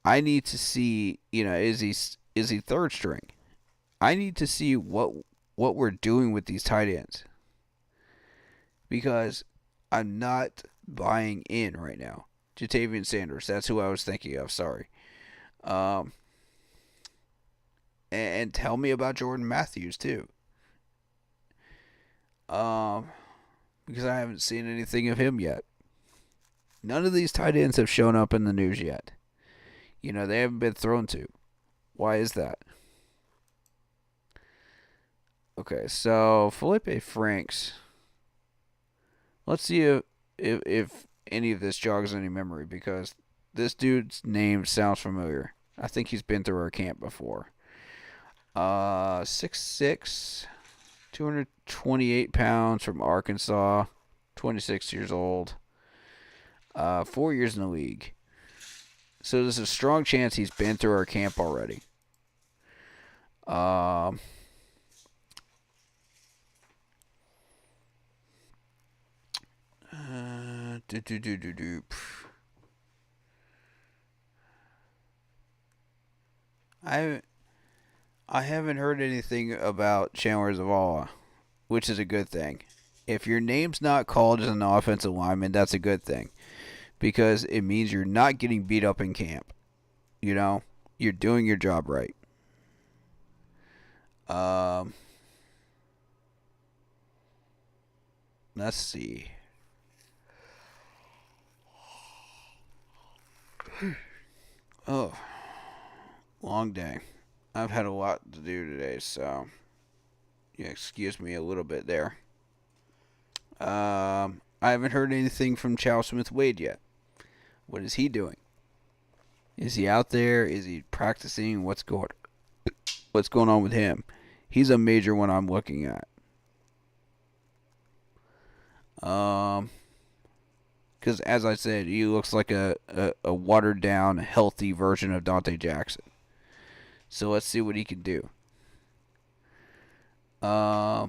I need to see, you know, is he third string? I need to see what we're doing with these tight ends. Because I'm not buying in right now. Jatavian Sanders, that's who I was thinking of, sorry. And tell me about Jordan Matthews too. Because I haven't seen anything of him yet. None of these tight ends have shown up in the news yet. You know, they haven't been thrown to. Why is that? Okay, so Felipe Franks. Let's see if any of this jogs any memory, because this dude's name sounds familiar. I think he's been through our camp before. 6'6", 228 pounds from Arkansas, 26 years old, 4 years in the league. So there's a strong chance he's been through our camp already. I haven't heard anything about Chandler Zavala, which is a good thing. If your name's not called as an offensive lineman, that's a good thing, because it means you're not getting beat up in camp. You know, you're doing your job right. Let's see. Oh, long day. I've had a lot to do today, so yeah, excuse me a little bit there. I haven't heard anything from Chow Smith Wade yet. What is he doing? Is he out there? Is he practicing? What's going on with him? He's a major one I'm looking at. Because as I said, he looks like a watered down, healthy version of Dante Jackson. So let's see what he can do. I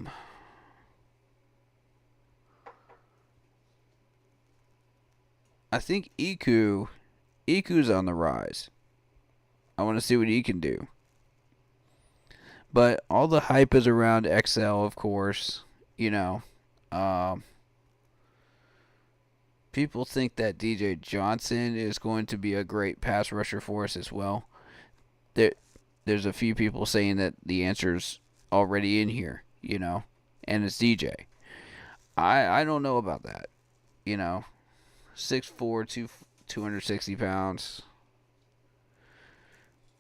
think Iku's on the rise. I want to see what he can do. But all the hype is around XL, of course. You know, people think that DJ Johnson is going to be a great pass rusher for us as well. There's a few people saying that the answer's already in here, you know, and it's DJ. I don't know about that, you know. 6'4", 260 pounds.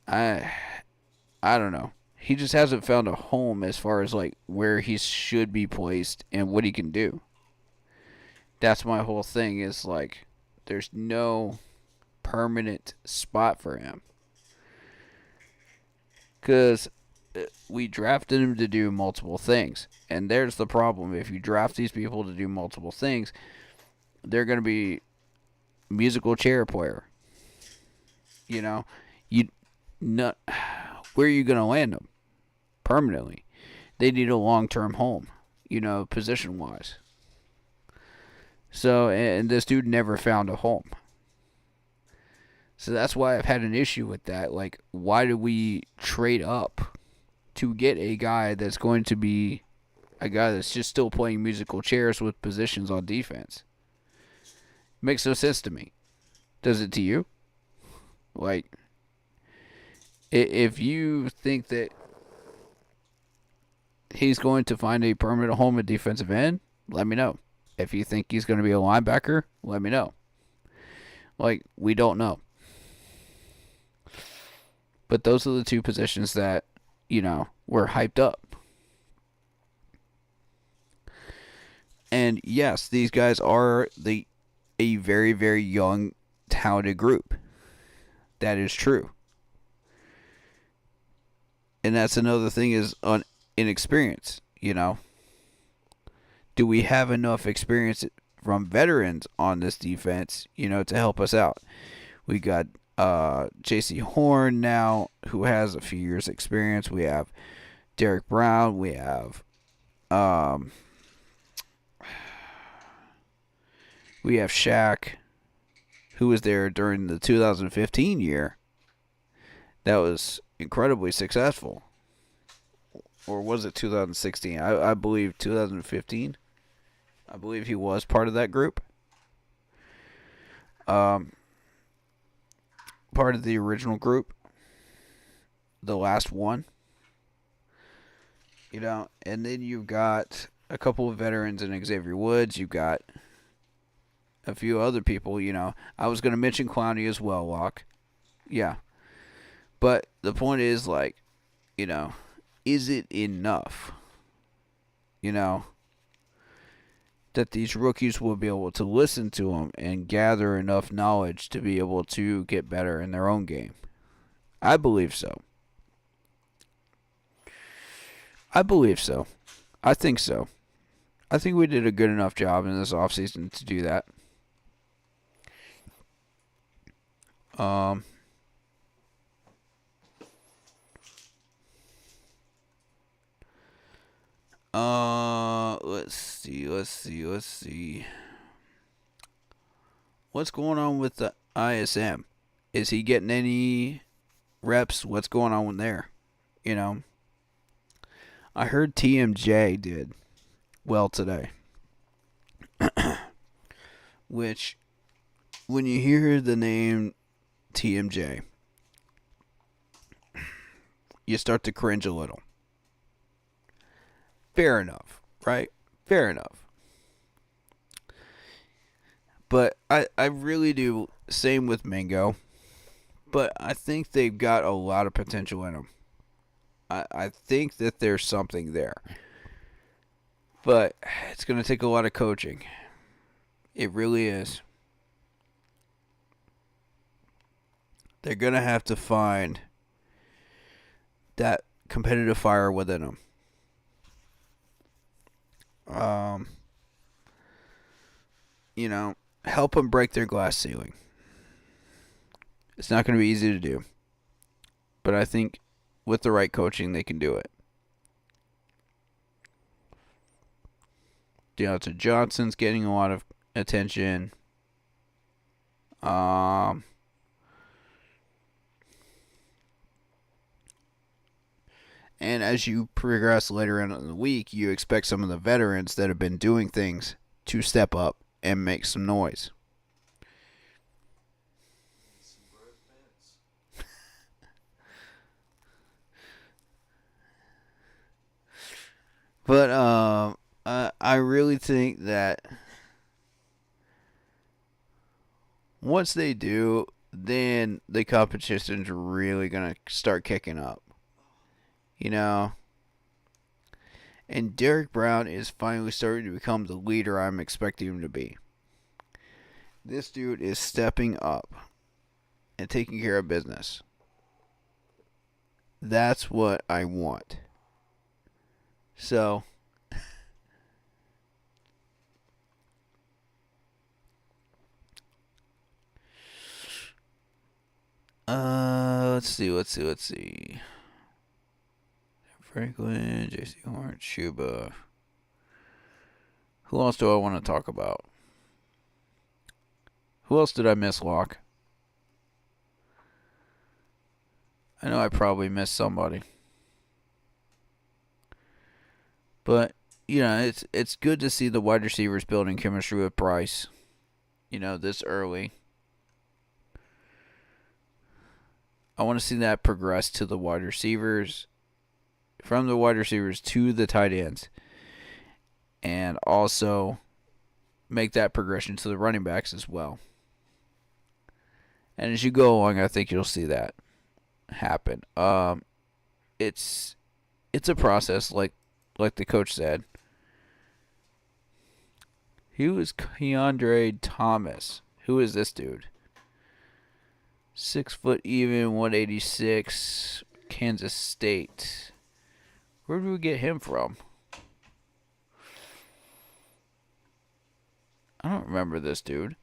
I don't know. He just hasn't found a home as far as like where he should be placed and what he can do. That's my whole thing is like there's no permanent spot for him. Cuz we drafted him to do multiple things. And there's the problem. If you draft these people to do multiple things, they're going to be musical chair player. You know, you not where are you going to land them permanently? They need a long-term home, position-wise. So, and this dude never found a home. So that's why I've had an issue with that. Like, why do we trade up to get a guy that's going to be a guy that's just still playing musical chairs with positions on defense? Makes no sense to me. Does it to you? Like, if you think that he's going to find a permanent home at defensive end, let me know. If you think he's going to be a linebacker, let me know. Like, we don't know. But those are the two positions that, were hyped up. And yes, these guys are a very, very young, talented group. That is true. And that's another thing is on inexperience, Do we have enough experience from veterans on this defense, to help us out? We got J.C. Horn now, who has a few years' experience. We have Derek Brown. We have Shaq, who was there during the 2015 year. That was incredibly successful. Or was it 2016? I believe 2015. I believe he was part of that group. Part of the original group. The last one. And then you've got a couple of veterans in Xavier Woods. You've got a few other people, I was going to mention Clowney as well, Locke. Yeah. But the point is, like, is it enough? That these rookies will be able to listen to them and gather enough knowledge to be able to get better in their own game. I believe so. I think so. I think we did a good enough job in this offseason to do that. Let's see. What's going on with the ISM? Is he getting any reps? What's going on with there? I heard TMJ did well today. Which, when you hear the name TMJ, you start to cringe a little. Fair enough, right? Fair enough. But I really do. Same with Mingo. But I think they've got a lot of potential in them. I think that there's something there. But it's going to take a lot of coaching. It really is. They're going to have to find that competitive fire within them. Help them break their glass ceiling. It's not going to be easy to do. But I think with the right coaching, they can do it. Deontay Johnson's getting a lot of attention. And as you progress later in the week, you expect some of the veterans that have been doing things to step up and make some noise. But I really think that once they do, then the competition's really going to start kicking up. You know? And Derek Brown is finally starting to become the leader I'm expecting him to be. This dude is stepping up and taking care of business. That's what I want. So, let's see. Franklin, J.C. Horn, Chuba. Who else do I want to talk about? Who else did I miss, Locke? I know I probably missed somebody. But, it's good to see the wide receivers building chemistry with Bryce, this early. I want to see that progress to the wide receivers, from the wide receivers to the tight ends, and also make that progression to the running backs as well. And as you go along, I think you'll see that happen. It's a process, like the coach said. Who is Keandre Thomas? Who is this dude? 6 foot even, 186, Kansas State. Where did we get him from? I don't remember this dude.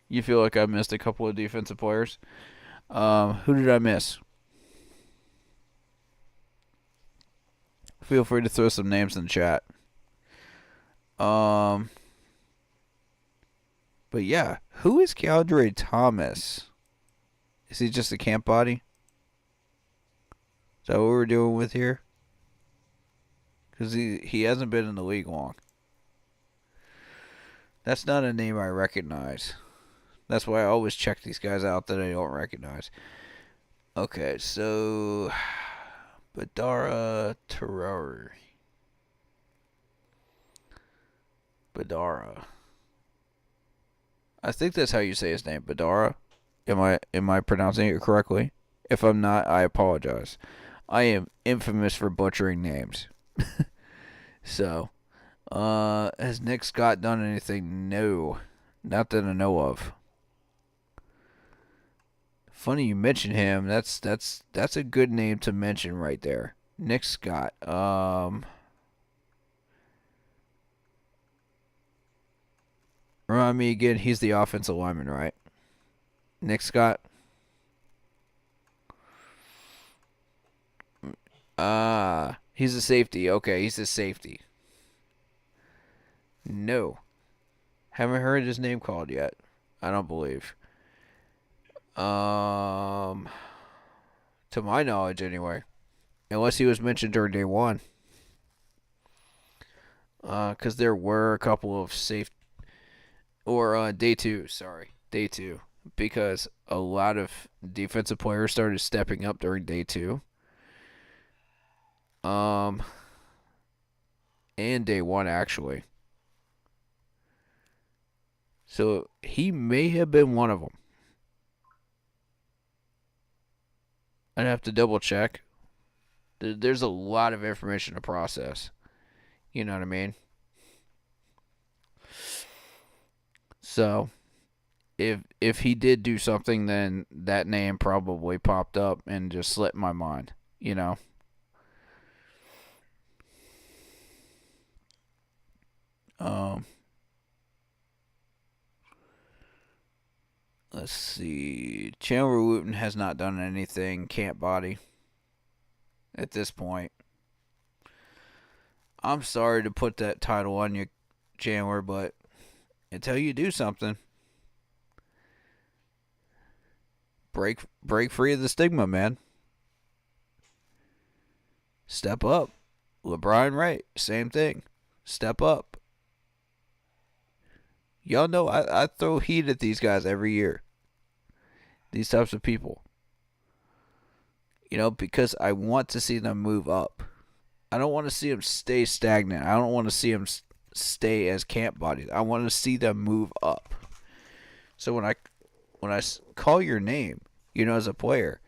You feel like I missed a couple of defensive players? Who did I miss? Feel free to throw some names in the chat. But yeah, who is Keandre Thomas? Is he just a camp body? Is that what we're doing with here? Because he hasn't been in the league long. That's not a name I recognize. That's why I always check these guys out that I don't recognize. Okay, so Badara Terrari. Badara. I think that's how you say his name, Badara. Am I pronouncing it correctly? If I'm not, I apologize. I am infamous for butchering names. So, has Nick Scott done anything? No, not that I know of. Funny you mention him. That's a good name to mention right there. Nick Scott. Remind me again. He's the offensive lineman, right? Nick Scott. He's a safety. Okay, he's a safety. No. Haven't heard his name called yet. I don't believe. To my knowledge, anyway. Unless he was mentioned during day one. Because there were a couple of safe... Or day two, sorry. Day two. Because a lot of defensive players started stepping up during day two. And day one, actually. So he may have been one of them. I'd have to double check. There's a lot of information to process. You know what I mean? So, if he did do something, then that name probably popped up and just slipped my mind. You know? Let's see. Chandler Wooten has not done anything camp body at this point. I'm sorry to put that title on you, Chandler, but until you do something, break free of the stigma, man. Step up. LeBron Wright, same thing. Step up. Y'all know I throw heat at these guys every year. These types of people. Because I want to see them move up. I don't want to see them stay stagnant. I don't want to see them stay as camp bodies. I want to see them move up. So when I call your name, as a player,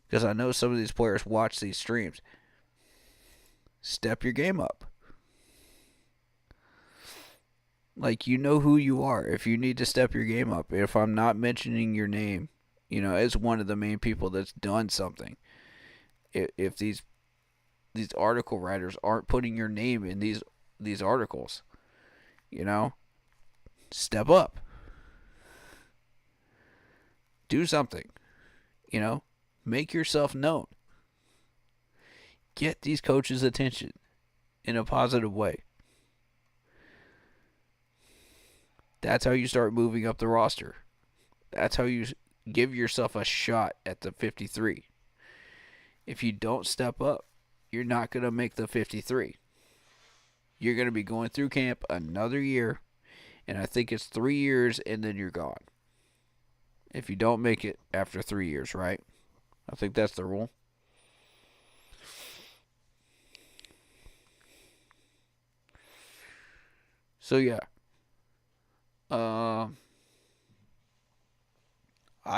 because I know some of these players watch these streams, step your game up. Like, you know who you are. If you need to step your game up, if I'm not mentioning your name, as one of the main people that's done something, if these article writers aren't putting your name in these articles, step up. Do something. Make yourself known. Get these coaches' attention in a positive way. That's how you start moving up the roster. That's how you give yourself a shot at the 53. If you don't step up, you're not going to make the 53. You're going to be going through camp another year, and I think it's 3 years, and then you're gone. If you don't make it after 3 years, right? I think that's the rule. So, yeah. I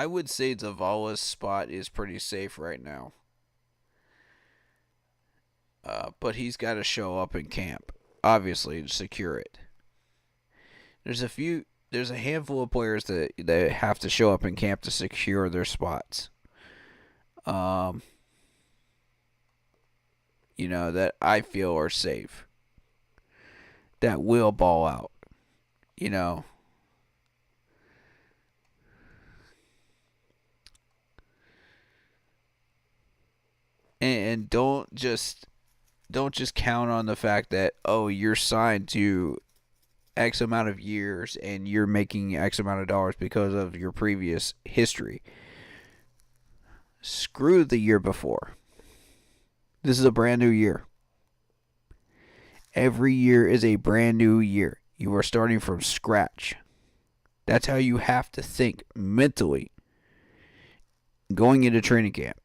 would say Zavala's spot is pretty safe right now. But he's got to show up in camp, obviously, to secure it. There's a handful of players that have to show up in camp to secure their spots. That I feel are safe. That will ball out. And don't just count on the fact that, you're signed to X amount of years and you're making X amount of dollars because of your previous history. Screw the year before. This is a brand new year. Every year is a brand new year. You are starting from scratch. That's how you have to think mentally going into training camp.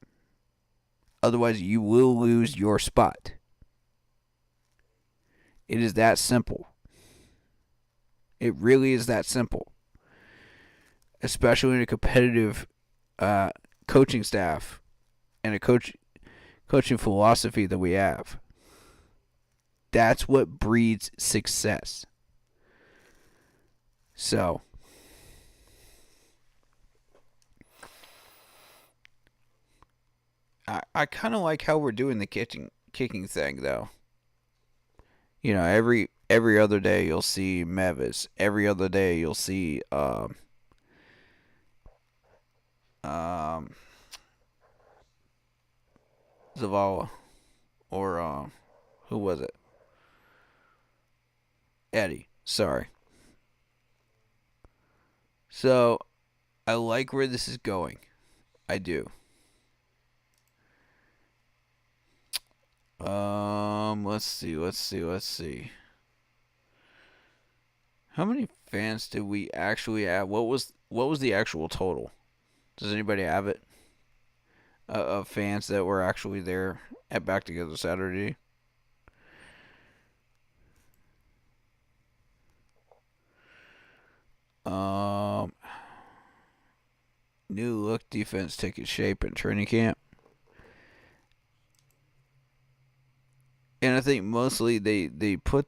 Otherwise, you will lose your spot. It is that simple. It really is that simple. Especially in a competitive coaching staff and a coaching philosophy that we have. That's what breeds success. So, I kind of like how we're doing the kicking thing, though. Every other day you'll see Mevis. Every other day you'll see Zavala, or who was it? Eddie. Sorry. So, I like where this is going. I do. Let's see. How many fans did we actually have? What was the actual total? Does anybody have it? Of fans that were actually there at Back Together Saturday? New look defense taking shape in training camp. And I think mostly they put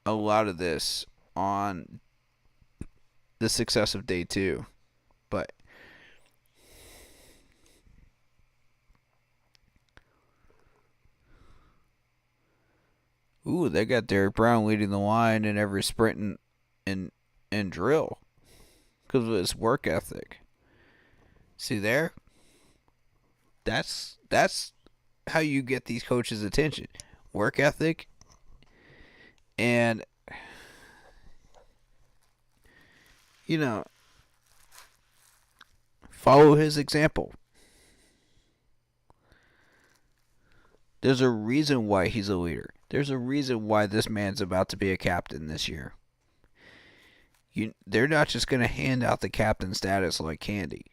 a lot of this on the success of day 2. But they got Derek Brown leading the line in every sprint and drill because of his work ethic. See there? That's how you get these coaches' attention. Work ethic and follow his example. There's a reason why he's a leader. There's a reason why this man's about to be a captain this year. They're not just going to hand out the captain status like candy.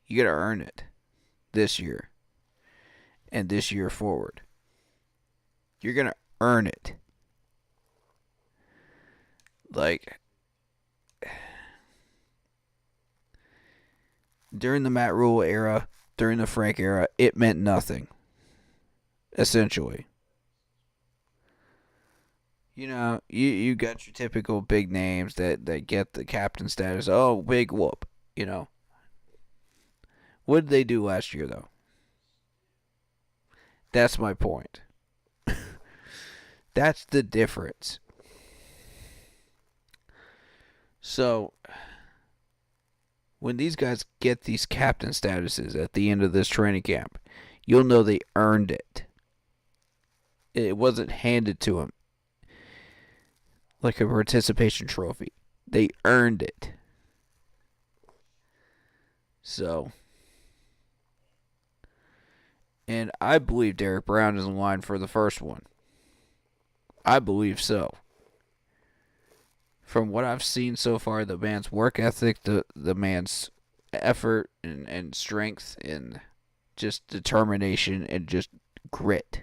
You got to earn it this year and this year forward. You're going to earn it. Like, during the Matt Rule era, during the Frank era, it meant nothing. Essentially. You got your typical big names that get the captain status. Oh, big whoop. What did they do last year, though? That's my point. That's the difference. So, when these guys get these captain statuses at the end of this training camp, you'll know they earned it. It wasn't handed to them like a participation trophy. They earned it. So, and I believe Derek Brown is in line for the first one. I believe so. From what I've seen so far, the man's work ethic, the man's effort and strength and just determination and just grit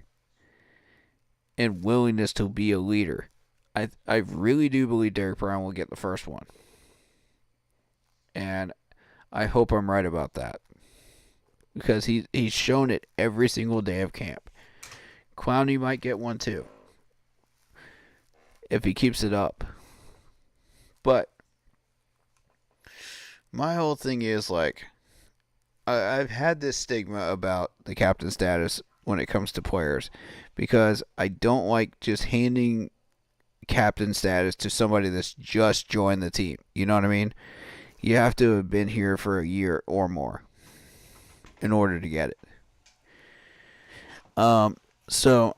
and willingness to be a leader. I really do believe Derek Brown will get the first one. And I hope I'm right about that. Because he's shown it every single day of camp. Clowney might get one too. If he keeps it up. But my whole thing is, like, I've had this stigma about the captain status when it comes to players. Because I don't like just handing captain status to somebody that's just joined the team. You know what I mean? You have to have been here for a year or more in order to get it. So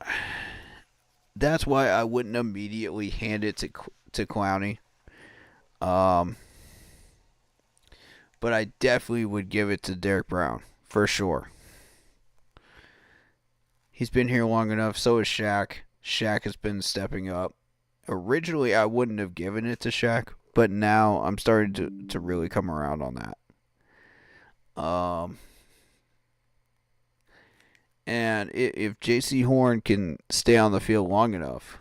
that's why I wouldn't immediately hand it to Clowney. But I definitely would give it to Derek Brown for sure. He's been here long enough. So is Shaq. Shaq has been stepping up. Originally, I wouldn't have given it to Shaq, but now I'm starting to really come around on that. And if J.C. Horn can stay on the field long enough,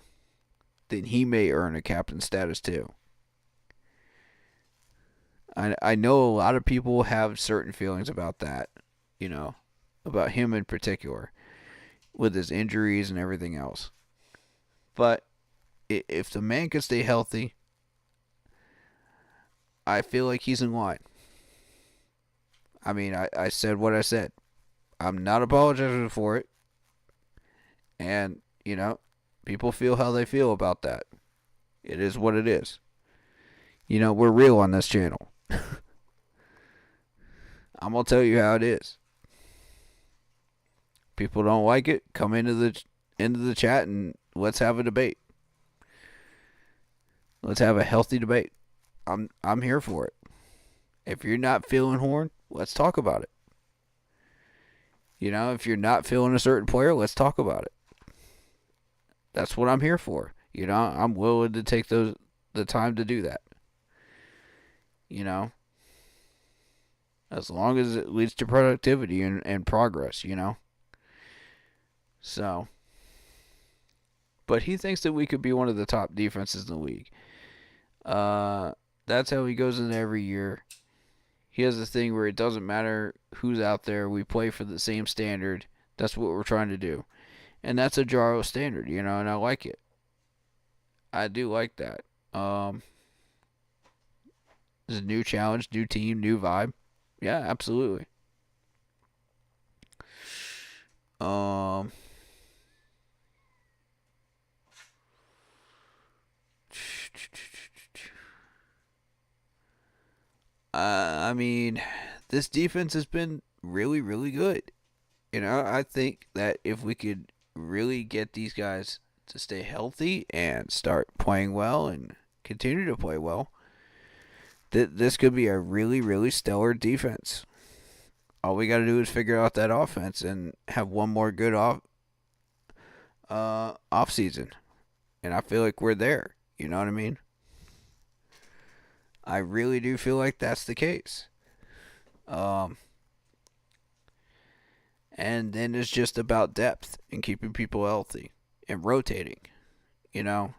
then he may earn a captain status too. I know a lot of people have certain feelings about that, about him in particular, with his injuries and everything else. But if the man can stay healthy, I feel like he's in line. I mean, I said what I said. I'm not apologizing for it. And, people feel how they feel about that. It is what it is. We're real on this channel. I'm going to tell you how it is. People don't like it, come into the chat and let's have a debate. Let's have a healthy debate. I'm here for it. If you're not feeling Horn, let's talk about it. If you're not feeling a certain player, let's talk about it. That's what I'm here for. I'm willing to take the time to do that. As long as it leads to productivity and progress, So, but he thinks that we could be one of the top defenses in the league. That's how he goes into every year. He has this thing where it doesn't matter who's out there. We play for the same standard. That's what we're trying to do. And that's a Jaro standard, and I like it. I do like that. It's a new challenge, new team, new vibe. Yeah, absolutely. I mean, this defense has been really, really good. I think that if we could really get these guys to stay healthy and start playing well and continue to play well, this could be a really, really stellar defense. All we got to do is figure out that offense and have one more good off season. And I feel like we're there. You know what I mean? I really do feel like that's the case. And then it's just about depth and keeping people healthy and rotating, you know?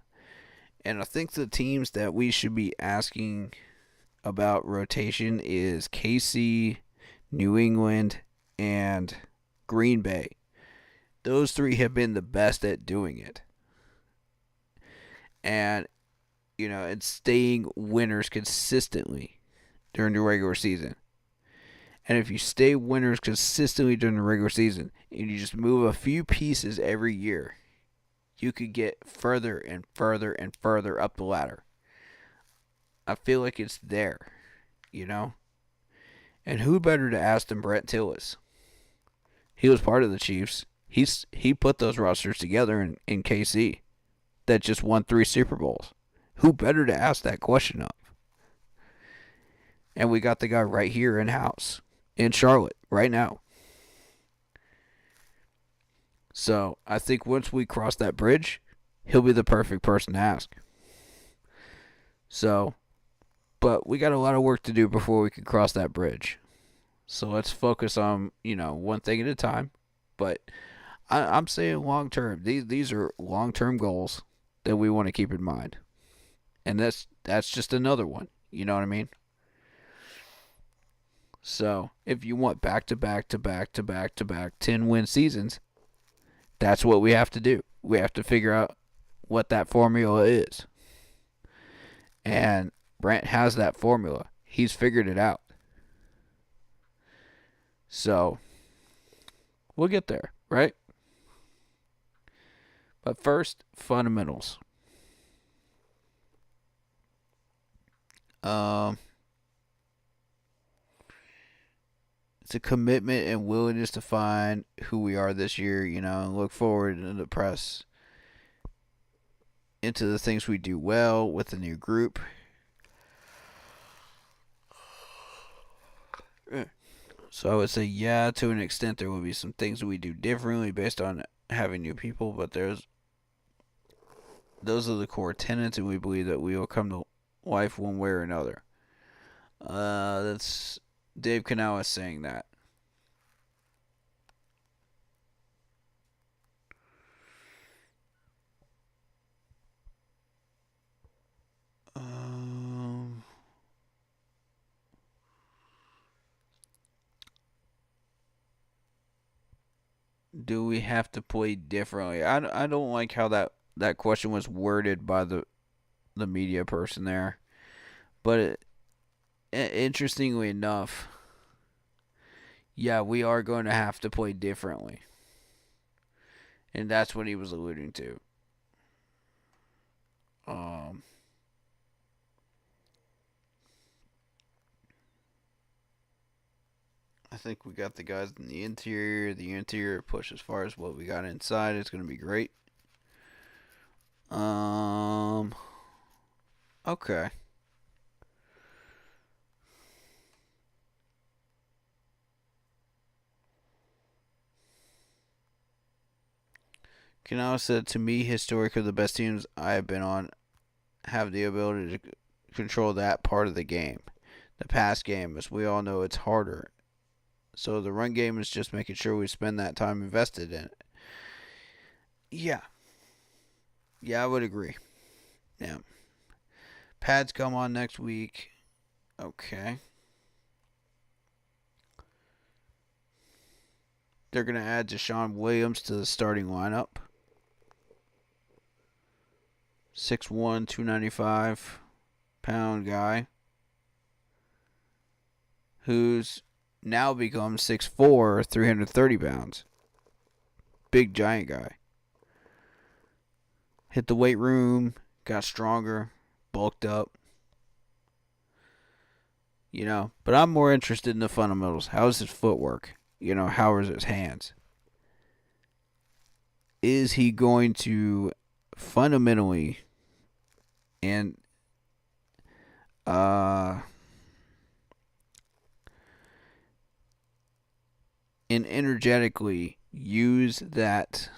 And I think the teams that we should be asking about rotation is KC, New England, and Green Bay. Those three have been the best at doing it. And, and staying winners consistently during the regular season. And if you stay winners consistently during the regular season and you just move a few pieces every year, you could get further and further and further up the ladder. I feel like it's there, And who better to ask than Brett Tillis? He was part of the Chiefs. He put those rosters together in KC that just won 3 Super Bowls. Who better to ask that question of? And we got the guy right here in-house in Charlotte right now. So I think once we cross that bridge, he'll be the perfect person to ask. So, but we got a lot of work to do before we can cross that bridge. So let's focus on, one thing at a time. But I'm saying long term. These are long-term goals that we want to keep in mind. And that's just another one. You know what I mean? So if you want back-to-back 10-win seasons, that's what we have to do. We have to figure out what that formula is. And Brent has that formula. He's figured it out. So we'll get there, right? But first, fundamentals. It's a commitment and willingness to find who we are this year, and look forward in the press into the things we do well with the new group. So I would say, yeah, to an extent, there will be some things that we do differently based on having new people, but those are the core tenets, and we believe that we will come to life one way or another. That's Dave Canales saying that. Do we have to play differently? I don't like how that question was worded by the media person there. But interestingly enough, yeah, we are going to have to play differently. And that's what he was alluding to. I think we got the guys in the interior. The interior push as far as what we got inside is going to be great. Okay. Canales said, to me, historically, the best teams I have been on have the ability to control that part of the game. The pass game, as we all know, it's harder. So the run game is just making sure we spend that time invested in it. Yeah. Yeah, I would agree. Yeah. Pads come on next week. Okay. They're going to add Deshaun Williams to the starting lineup. 6'1", 295-pound guy. Who's now become 6'4", 330 pounds. Big giant guy. Hit the weight room, got stronger, bulked up. But I'm more interested in the fundamentals. How's his footwork? How is his hands? Is he going to fundamentally and energetically use that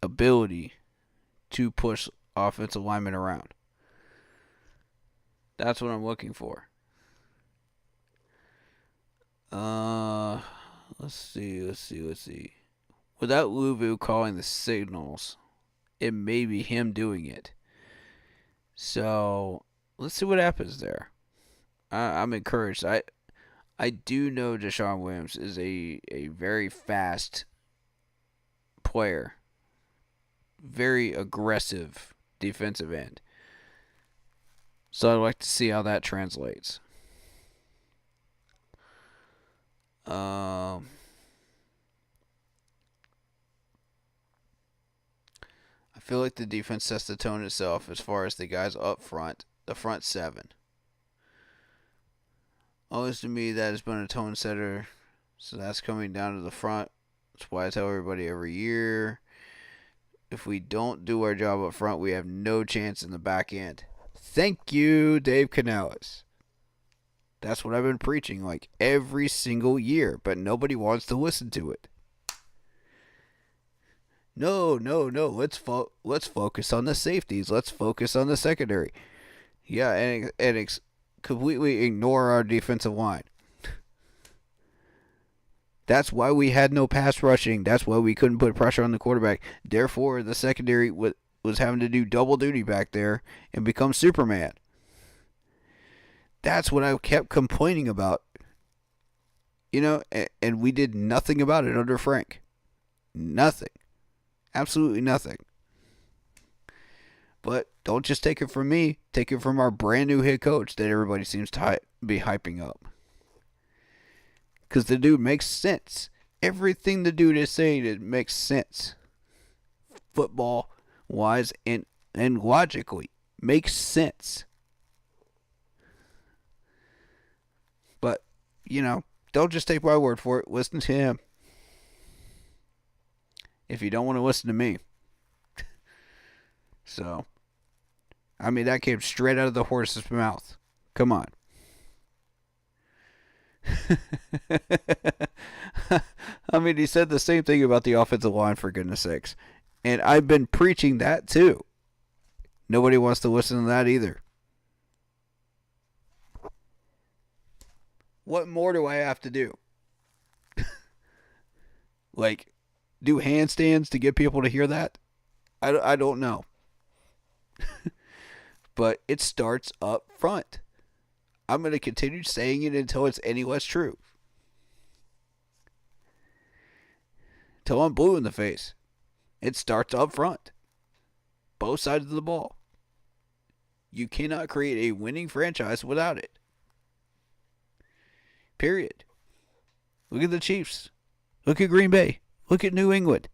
ability to push offensive linemen around? That's what I'm looking for. Let's see. without Luvu calling the signals, it may be him doing it. So let's see what happens there. I'm encouraged. I do know Deshaun Williams is a very fast player, very aggressive defensive end. So I'd like to see how that translates. I feel like the defense sets the tone itself as far as the guys up front, the front seven. Always to me, that has been a tone setter. So that's coming down to the front. That's why I tell everybody every year, if we don't do our job up front, we have no chance in the back end. Thank you, Dave Canales. That's what I've been preaching like every single year, but nobody wants to listen to it. No. Let's focus on the safeties. Let's focus on the secondary. Yeah, and completely ignore our defensive line. That's why we had no pass rushing. That's why we couldn't put pressure on the quarterback. Therefore, the secondary was having to do double duty back there and become Superman. That's what I kept complaining about. You know, and we did nothing about it under Frank. Nothing. Absolutely nothing. But don't just take it from me. Take it from our brand new head coach that everybody seems to be hyping up. Because the dude makes sense. Everything the dude is saying, it makes sense. Football-wise and logically. Makes sense. But, you know, don't just take my word for it. Listen to him. If you don't want to listen to me. So, I mean, that came straight out of the horse's mouth. Come on. I mean, he said the same thing about the offensive line, for goodness sakes. And I've been preaching that too. Nobody wants to listen to that either. What more do I have to do? Like, do handstands to get people to hear that? I don't know. But it starts up front. I'm going to continue saying it until it's any less true. Until I'm blue in the face. It starts up front. Both sides of the ball. You cannot create a winning franchise without it. Period. Look at the Chiefs. Look at Green Bay. Look at New England.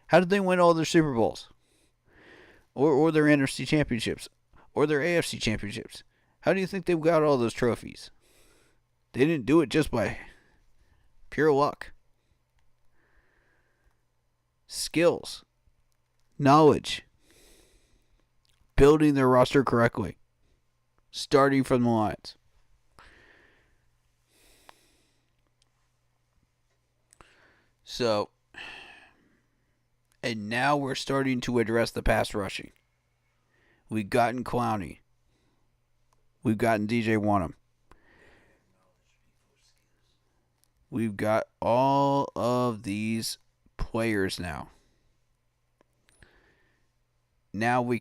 How did they win all their Super Bowls? Or their NFC championships? Or their AFC championships? How do you think they got all those trophies? They didn't do it just by pure luck. Skills. Knowledge. Building their roster correctly. Starting from the lines. So, and now we're starting to address the pass rushing. We've gotten Clowney. We've gotten DJ Wanham. We've got all of these players now. Now we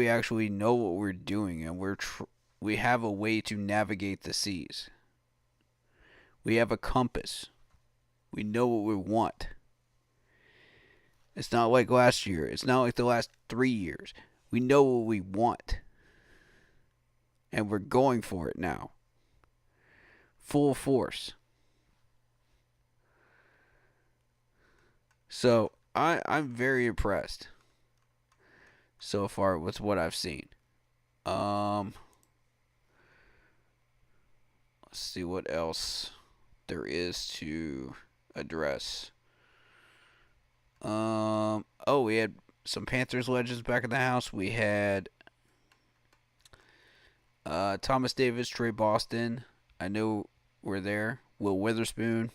actually know what we're doing, and we have a way to navigate the seas. We have a compass. We know what we want. It's not like last year. It's not like the last 3 years. We know what we want. And we're going for it now. Full force. So, I'm very impressed so far with what I've seen. Let's see what else there is to address. We had some Panthers legends back in the house. We had Thomas Davis, Trey Boston. I know we're there. Will Witherspoon.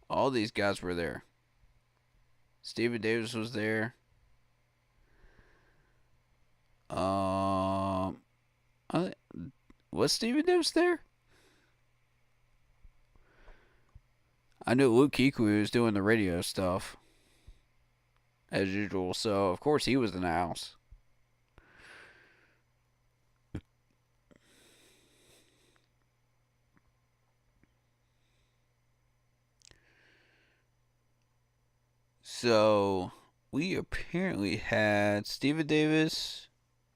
All these guys were there. Steven Davis was there. Was Steven Davis there? I knew Luke Kuechly was doing the radio stuff as usual, so of course he was in the house. So we apparently had Steven Davis,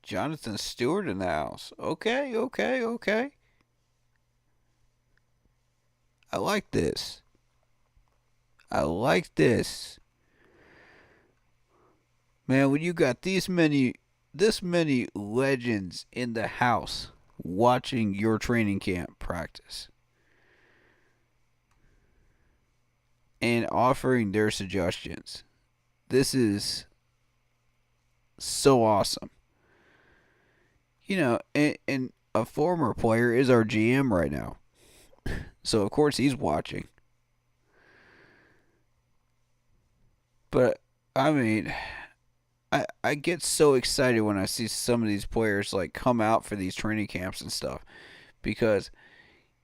Jonathan Stewart in the house. Okay, okay, okay. I like this. I like this. Man, when you got this many legends in the house watching your training camp practice and offering their suggestions, this is so awesome. And a former player is our GM right now. So, of course, he's watching. But, I mean, I get so excited when I see some of these players, like, come out for these training camps and stuff. Because,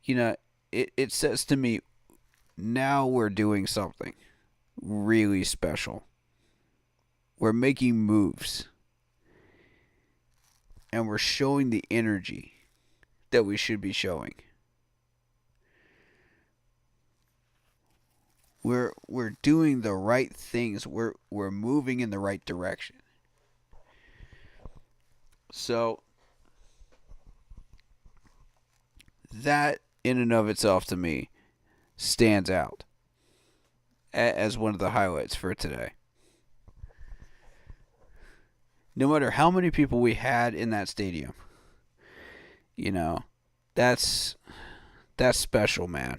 it says to me, now we're doing something really special. We're making moves. And we're showing the energy that we should be showing. We're doing the right things. We're moving in the right direction. So that in and of itself to me stands out as one of the highlights for today. No matter how many people we had in that stadium, that's special, man.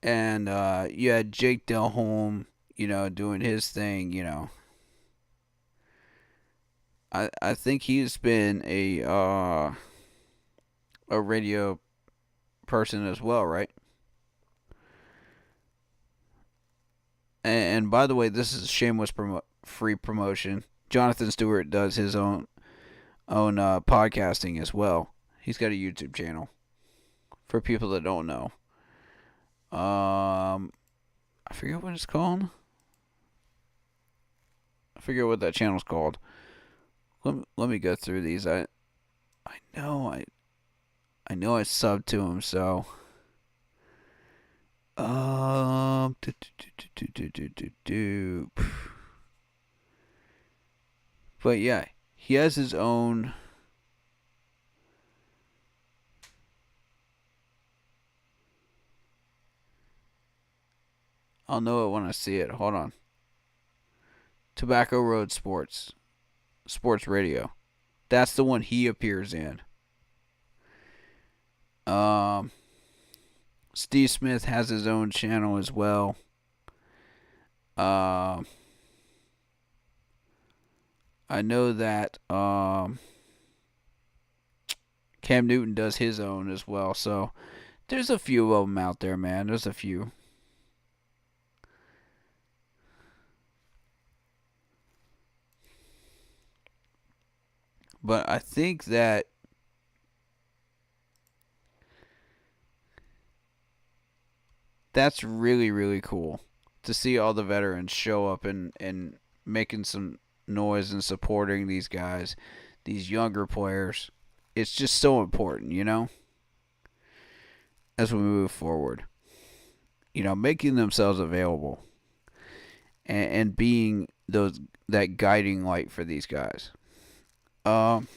And you had Jake Delhomme, doing his thing, I think he's been a radio person as well, right? And by the way, this is shameless free promotion. Jonathan Stewart does his own podcasting as well. He's got a YouTube channel for people that don't know. I forget what it's called. I forget what that channel's called. Let me go through these. I know I subbed to him, so but yeah, he has his own. I'll know it when I see it. Hold on. Tobacco Road Sports Radio. That's the one he appears in. Steve Smith has his own channel as well. I know that Cam Newton does his own as well. So there's a few of them out there, man. There's a few. But I think that that's really, really cool to see all the veterans show up and making some noise and supporting these guys, these younger players. It's just so important, as we move forward. Making themselves available and being that guiding light for these guys. Also,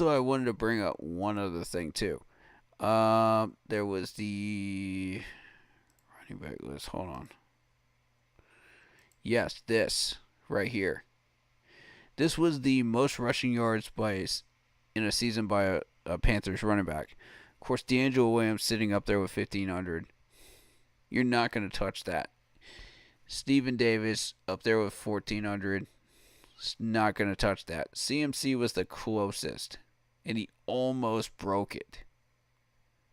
I wanted to bring up one other thing too. There was the running back list. Hold on. Yes, this right here. This was the most rushing yards in a season by a Panthers running back. Of course, D'Angelo Williams sitting up there with 1,500. You're not going to touch that. Steven Davis up there with 1,400. Not going to touch that. CMC was the closest, and he almost broke it.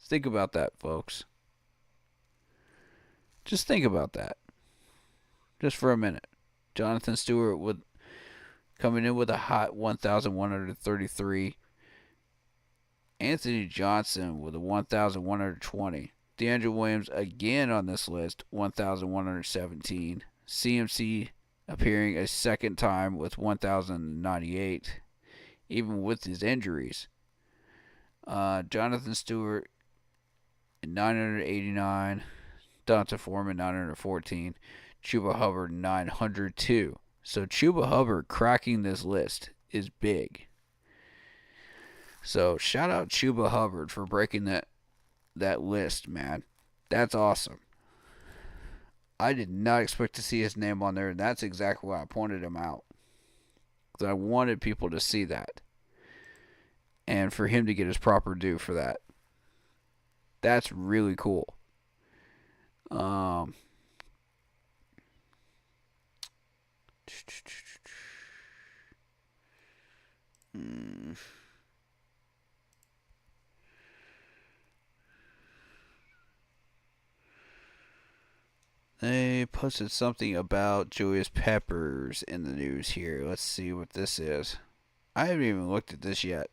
Think about that, folks. Just think about that. Just for a minute. Jonathan Stewart coming in with a hot 1,133. Anthony Johnson with a 1,120. DeAndre Williams again on this list, 1,117. CMC appearing a second time with 1,098, even with his injuries. Jonathan Stewart, 989. Donta Foreman, 914. Chuba Hubbard, 902. So Chuba Hubbard cracking this list is big. So shout out Chuba Hubbard for breaking that list, man. That's awesome. I did not expect to see his name on there, and that's exactly why I pointed him out. Because I wanted people to see that. And for him to get his proper due for that. That's really cool. They posted something about Julius Peppers in the news here. Let's see what this is. I haven't even looked at this yet.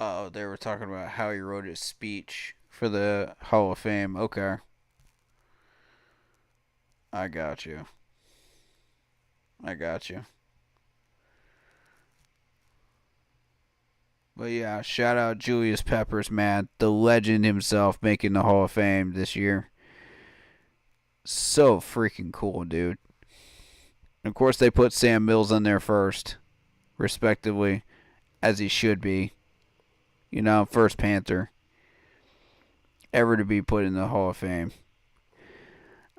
Oh, they were talking about how he wrote his speech for the Hall of Fame. Okay. I got you. But yeah, shout out Julius Peppers, man. The legend himself making the Hall of Fame this year. So freaking cool, dude. Of course, they put Sam Mills in there first, respectively, as he should be. You know, first Panther ever to be put in the Hall of Fame.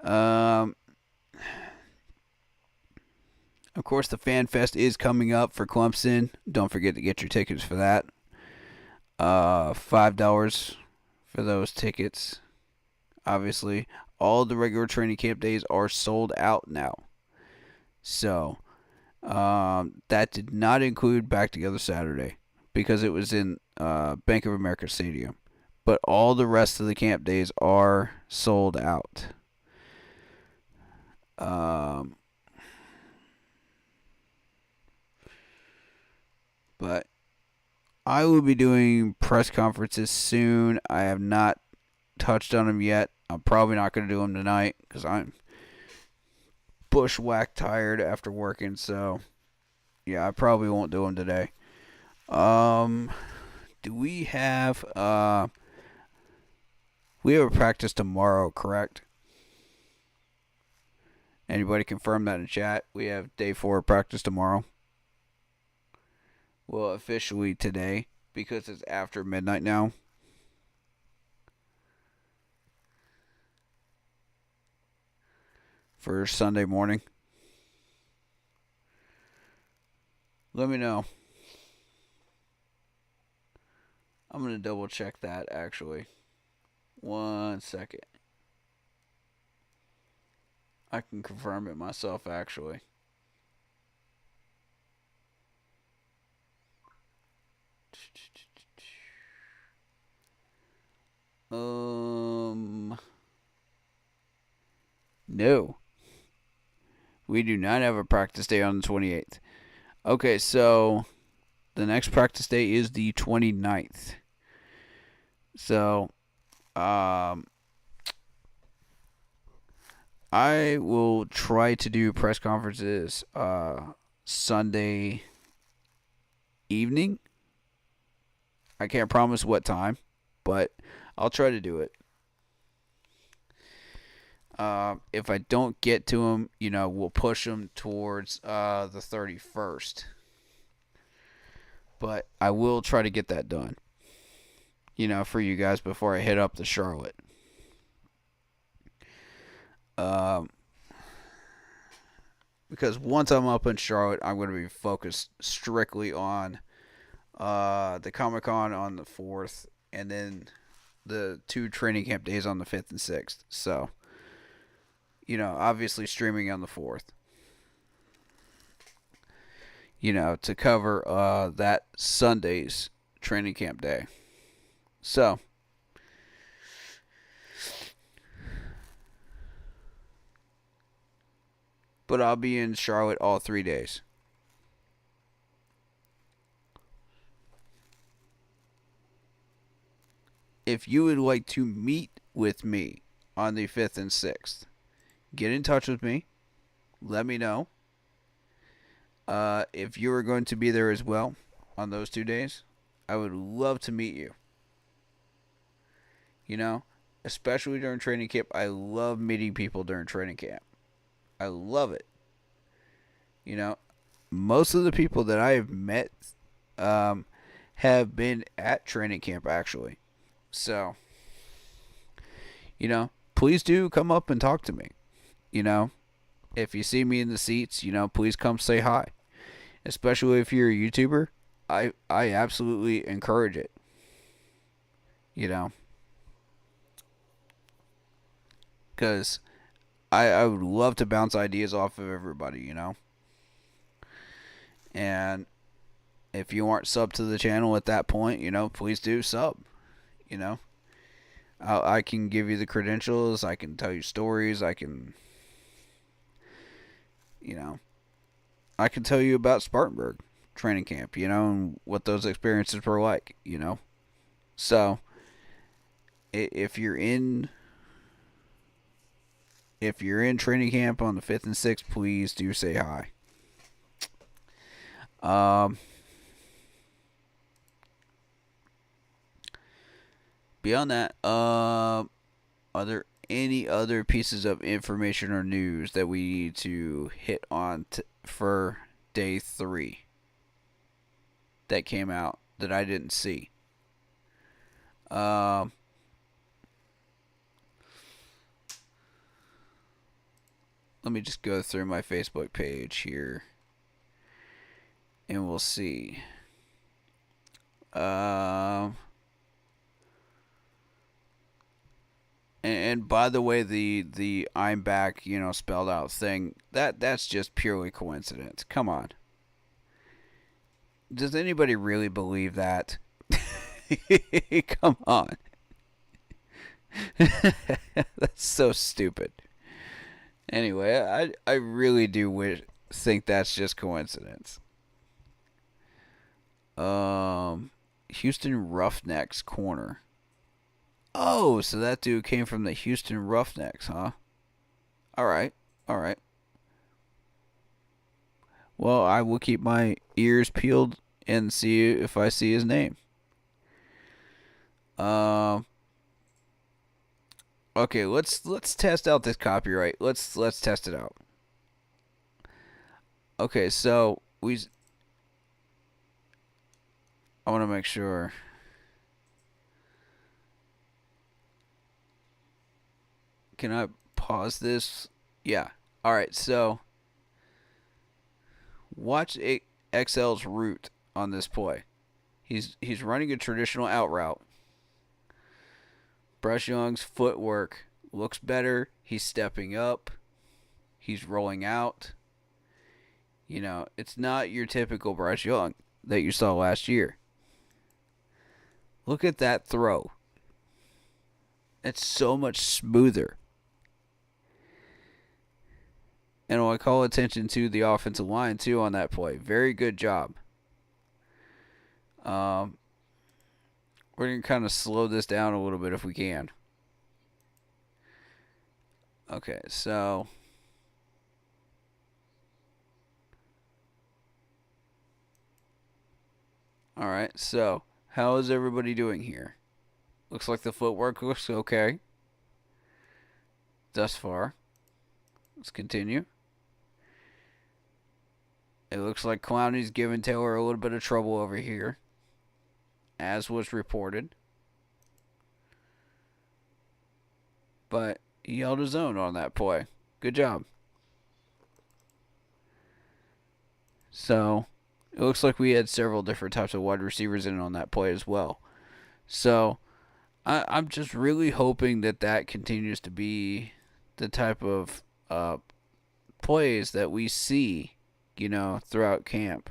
Of course, the Fan Fest is coming up for Clemson. Don't forget to get your tickets for that. $5 for those tickets. Obviously, all the regular training camp days are sold out now. So, that did not include Back Together Saturday because it was in Bank of America Stadium. But all the rest of the camp days are sold out. But I will be doing press conferences soon. I have not touched on them yet. I'm probably not going to do them tonight because I'm bushwhack tired after working. So, yeah, I probably won't do them today. Do we have a practice tomorrow, correct? Anybody confirm that in chat? We have day 4 of practice tomorrow. Well, officially today, because it's after midnight now. For Sunday morning. Let me know. I'm going to double check that, actually. 1 second. I can confirm it myself, actually. No. We do not have a practice day on the 28th. Okay, so the next practice day is the 29th. So, I will try to do press conferences Sunday evening. I can't promise what time, but I'll try to do it. If I don't get to them, we'll push them towards the 31st. But I will try to get that done, for you guys before I hit up to Charlotte. Because once I'm up in Charlotte, I'm going to be focused strictly on the Comic-Con on the 4th, and then the 2 training camp days on the 5th and 6th. So, obviously streaming on the 4th. To cover that Sunday's training camp day. So, but I'll be in Charlotte all 3 days. If you would like to meet with me on the 5th and 6th, get in touch with me. Let me know. If you are going to be there as well on those 2 days, I would love to meet you. Especially during training camp. I love meeting people during training camp. I love it. Most of the people that I have met have been at training camp, actually. So, please do come up and talk to me. If you see me in the seats, please come say hi. Especially if you're a YouTuber, I absolutely encourage it. Because I would love to bounce ideas off of everybody, And if you aren't sub to the channel at that point, please do sub. I can give you the credentials. I can tell you stories. I can tell you about Spartanburg training camp, and what those experiences were like, So, if you're in training camp on the 5th and 6th, please do say hi. Beyond that, are there any other pieces of information or news that we need to hit on for day 3 that came out that I didn't see? Let me just go through my Facebook page here, and we'll see. And by the way, the I'm back, spelled out thing, that's just purely coincidence. Come on. Does anybody really believe that? Come on. That's so stupid. Anyway, I really do think that's just coincidence. Houston Roughnecks corner. Oh, so that dude came from the Houston Roughnecks, huh? Alright. Well, I will keep my ears peeled and see if I see his name. Okay, let's test out this copyright. Let's test it out. Okay, so I want to make sure. Can I pause this? Yeah. All right, so watch XL's route on this play. He's running a traditional out route. Bryce Young's footwork looks better. He's stepping up. He's rolling out. It's not your typical Bryce Young that you saw last year. Look at that throw. It's so much smoother. And I call attention to the offensive line, too, on that play. Very good job. We're going to kind of slow this down a little bit if we can. Okay, so alright, so how is everybody doing here? Looks like the footwork looks okay thus far. Let's continue. It looks like Clowney's giving Taylor a little bit of trouble over here, as was reported. But he held his own on that play. Good job. So, it looks like we had several different types of wide receivers in on that play as well. So, I'm just really hoping that continues to be the type of plays that we see, throughout camp.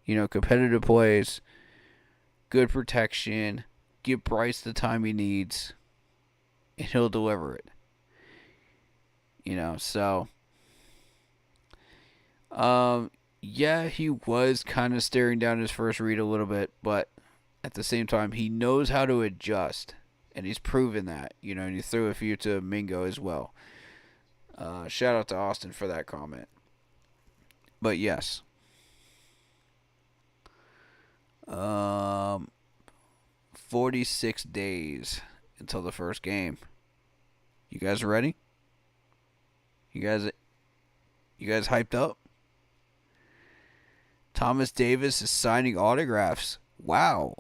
Competitive plays, good protection, give Bryce the time he needs, and he'll deliver it. So yeah, he was kind of staring down his first read a little bit, but at the same time, he knows how to adjust, and he's proven that. And he threw a few to Mingo as well. Shout out to Austin for that comment. But yes, 46 days until the first game. You guys ready? You guys hyped up? Thomas Davis is signing autographs. Wow.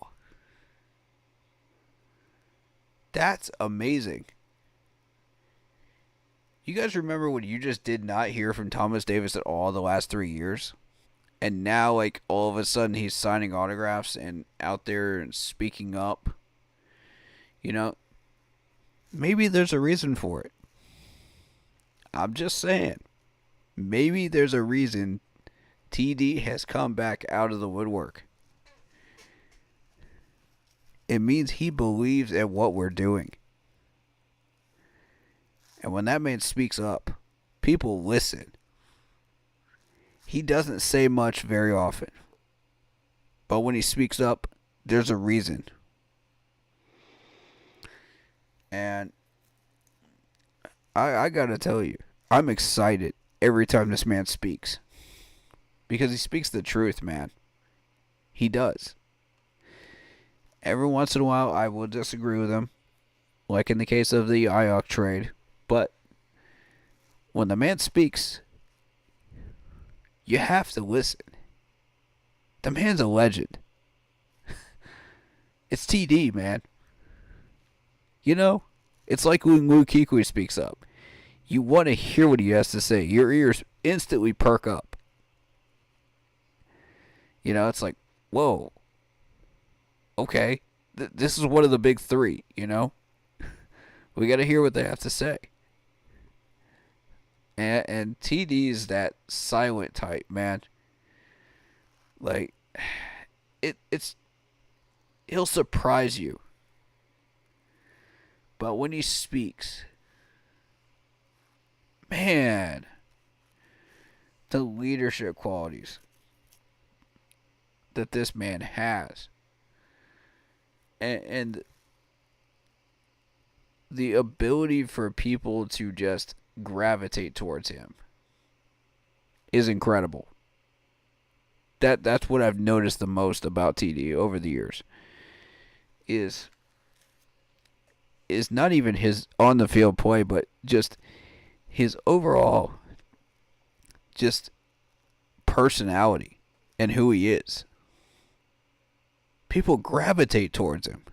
That's amazing. You guys remember when you just did not hear from Thomas Davis at all the last 3 years? And now, like, all of a sudden he's signing autographs and out there and speaking up. Maybe there's a reason for it. I'm just saying. Maybe there's a reason TD has come back out of the woodwork. It means he believes in what we're doing. And when that man speaks up, people listen. He doesn't say much very often. But when he speaks up, there's a reason. And I gotta tell you, I'm excited every time this man speaks. Because he speaks the truth, man. He does. Every once in a while, I will disagree with him. Like in the case of the Ayuk trade. But when the man speaks, you have to listen. The man's a legend. It's TD, man. It's like when Luke Kuechly speaks up. You want to hear what he has to say. Your ears instantly perk up. It's like, whoa. Okay. This is one of the big three, We got to hear what they have to say. And TD is that silent type, man. Like, he'll surprise you. But when he speaks, man, the leadership qualities that this man has, and the ability for people to just gravitate towards him is incredible. That's what I've noticed the most about TD over the years. Is not even his on the field play, but just his overall just personality and who he is. People gravitate towards him.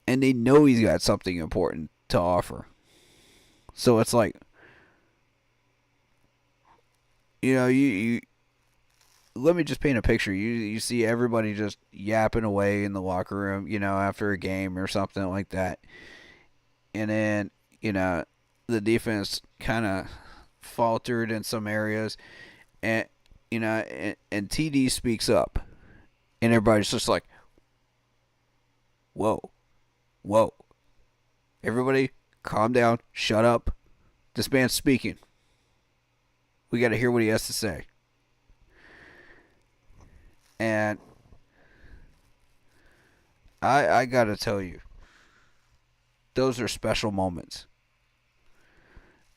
And they know he's got something important to offer. So it's like, you let me just paint a picture. You see everybody just yapping away in the locker room, after a game or something like that. And then, the defense kind of faltered in some areas. And, and TD speaks up. And everybody's just like, whoa. Everybody, calm down. Shut up. This man's speaking. We got to hear what he has to say. And I got to tell you, those are special moments.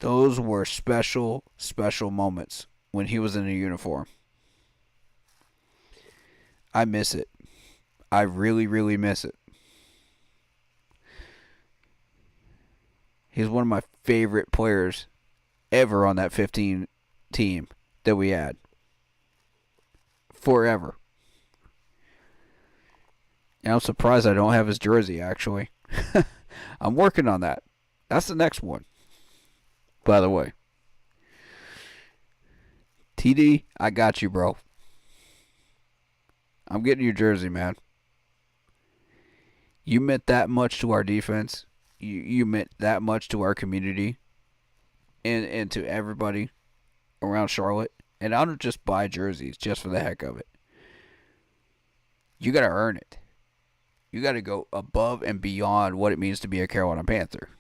Those were special moments when he was in a uniform. I miss it. I really, really miss it. He's one of my favorite players ever on that 15 team that we had. Forever. And I'm surprised I don't have his jersey, actually. I'm working on that. That's the next one, by the way. TD, I got you, bro. I'm getting your jersey, man. You meant that much to our defense. You meant that much to our community and to everybody around Charlotte. And I don't just buy jerseys just for the heck of it. You got to earn it. You got to go above and beyond what it means to be a Carolina Panther.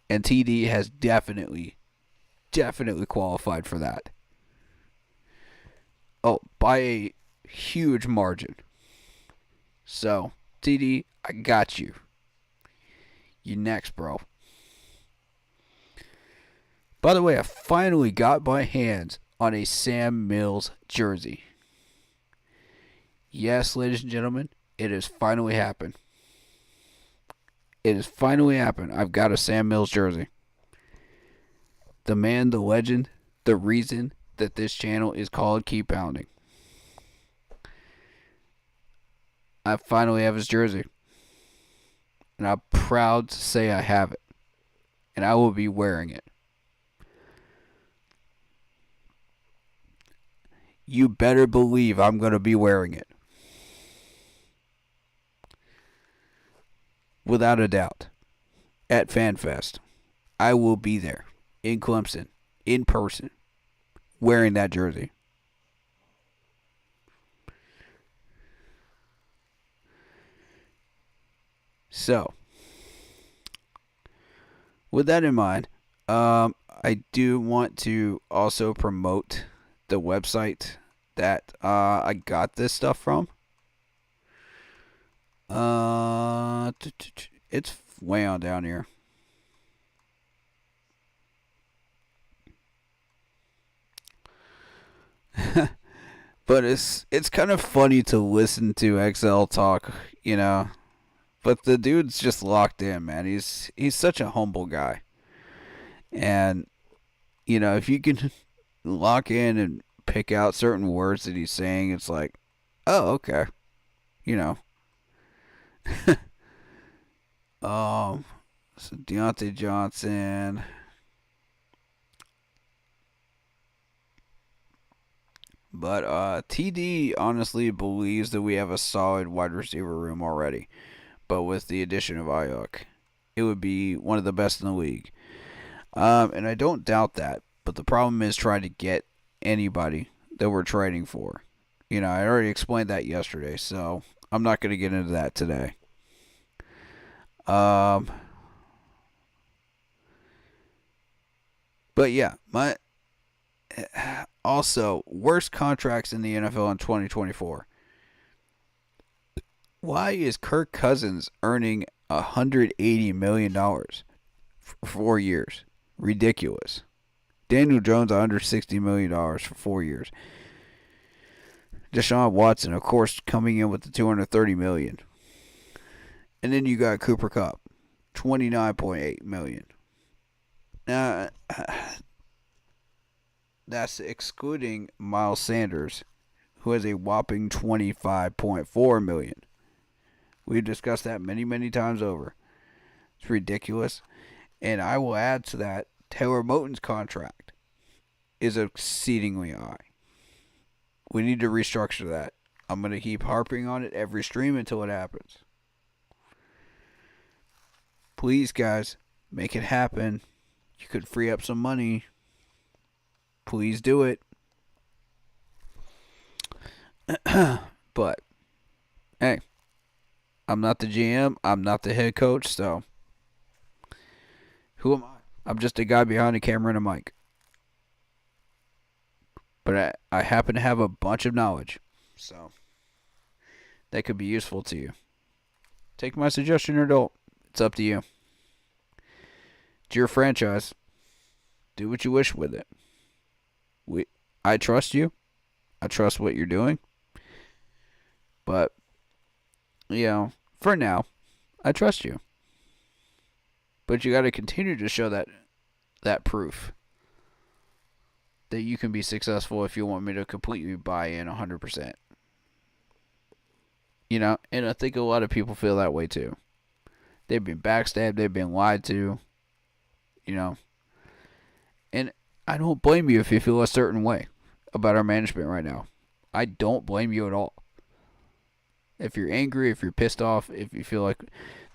And TD has definitely qualified for that. Oh, by a huge margin. So, TD, I got you. You next, bro. By the way, I finally got my hands on a Sam Mills jersey. Yes, ladies and gentlemen, it has finally happened. It has finally happened. I've got a Sam Mills jersey. The man, the legend, the reason that this channel is called Keep Pounding. I finally have his jersey. And I'm proud to say I have it. And I will be wearing it. You better believe I'm going to be wearing it. Without a doubt. At FanFest. I will be there. In Clemson. In person. Wearing that jersey. So, with that in mind, I do want to also promote the website that I got this stuff from. It's way on down here. But it's kind of funny to listen to XL talk, you know. But the dude's just locked in, man. He's such a humble guy. And, you know, if you can lock in and pick out certain words that he's saying, it's like, oh, okay. You know. So Deontay Johnson. But TD honestly believes that we have a solid wide receiver room already. But with the addition of Ayuk, it would be one of the best in the league. And I don't doubt that. But the problem is trying to get anybody that we're trading for. You know, I already explained that yesterday, so I'm not going to get into that today. But yeah, also, worst contracts in the NFL in 2024. Why is Kirk Cousins earning $180 million for 4 years? Ridiculous. Daniel Jones, $160 million for 4 years. Deshaun Watson, of course, coming in with the $230 million. And then you got Cooper Kupp, $29.8 million. That's excluding Miles Sanders, who has a whopping $25.4 million. We've discussed that many, many times over. It's ridiculous. And I will add to that, Taylor Moton's contract is exceedingly high. We need to restructure that. I'm going to keep harping on it every stream until it happens. Please, guys, make it happen. You could free up some money. Please do it. But, hey, I'm not the GM. I'm not the head coach, so who am I? I'm just a guy behind a camera and a mic. But I happen to have a bunch of knowledge, so that could be useful to you. Take my suggestion or don't. It's up to you. It's your franchise. Do what you wish with it. I trust you. I trust what you're doing. But, you know, for now, I trust you. But you got to continue to show that proof that you can be successful if you want me to completely buy in 100%. You know, and I think a lot of people feel that way too. They've been backstabbed, they've been lied to, you know. And I don't blame you if you feel a certain way about our management right now. I don't blame you at all. If you're angry, if you're pissed off, if you feel like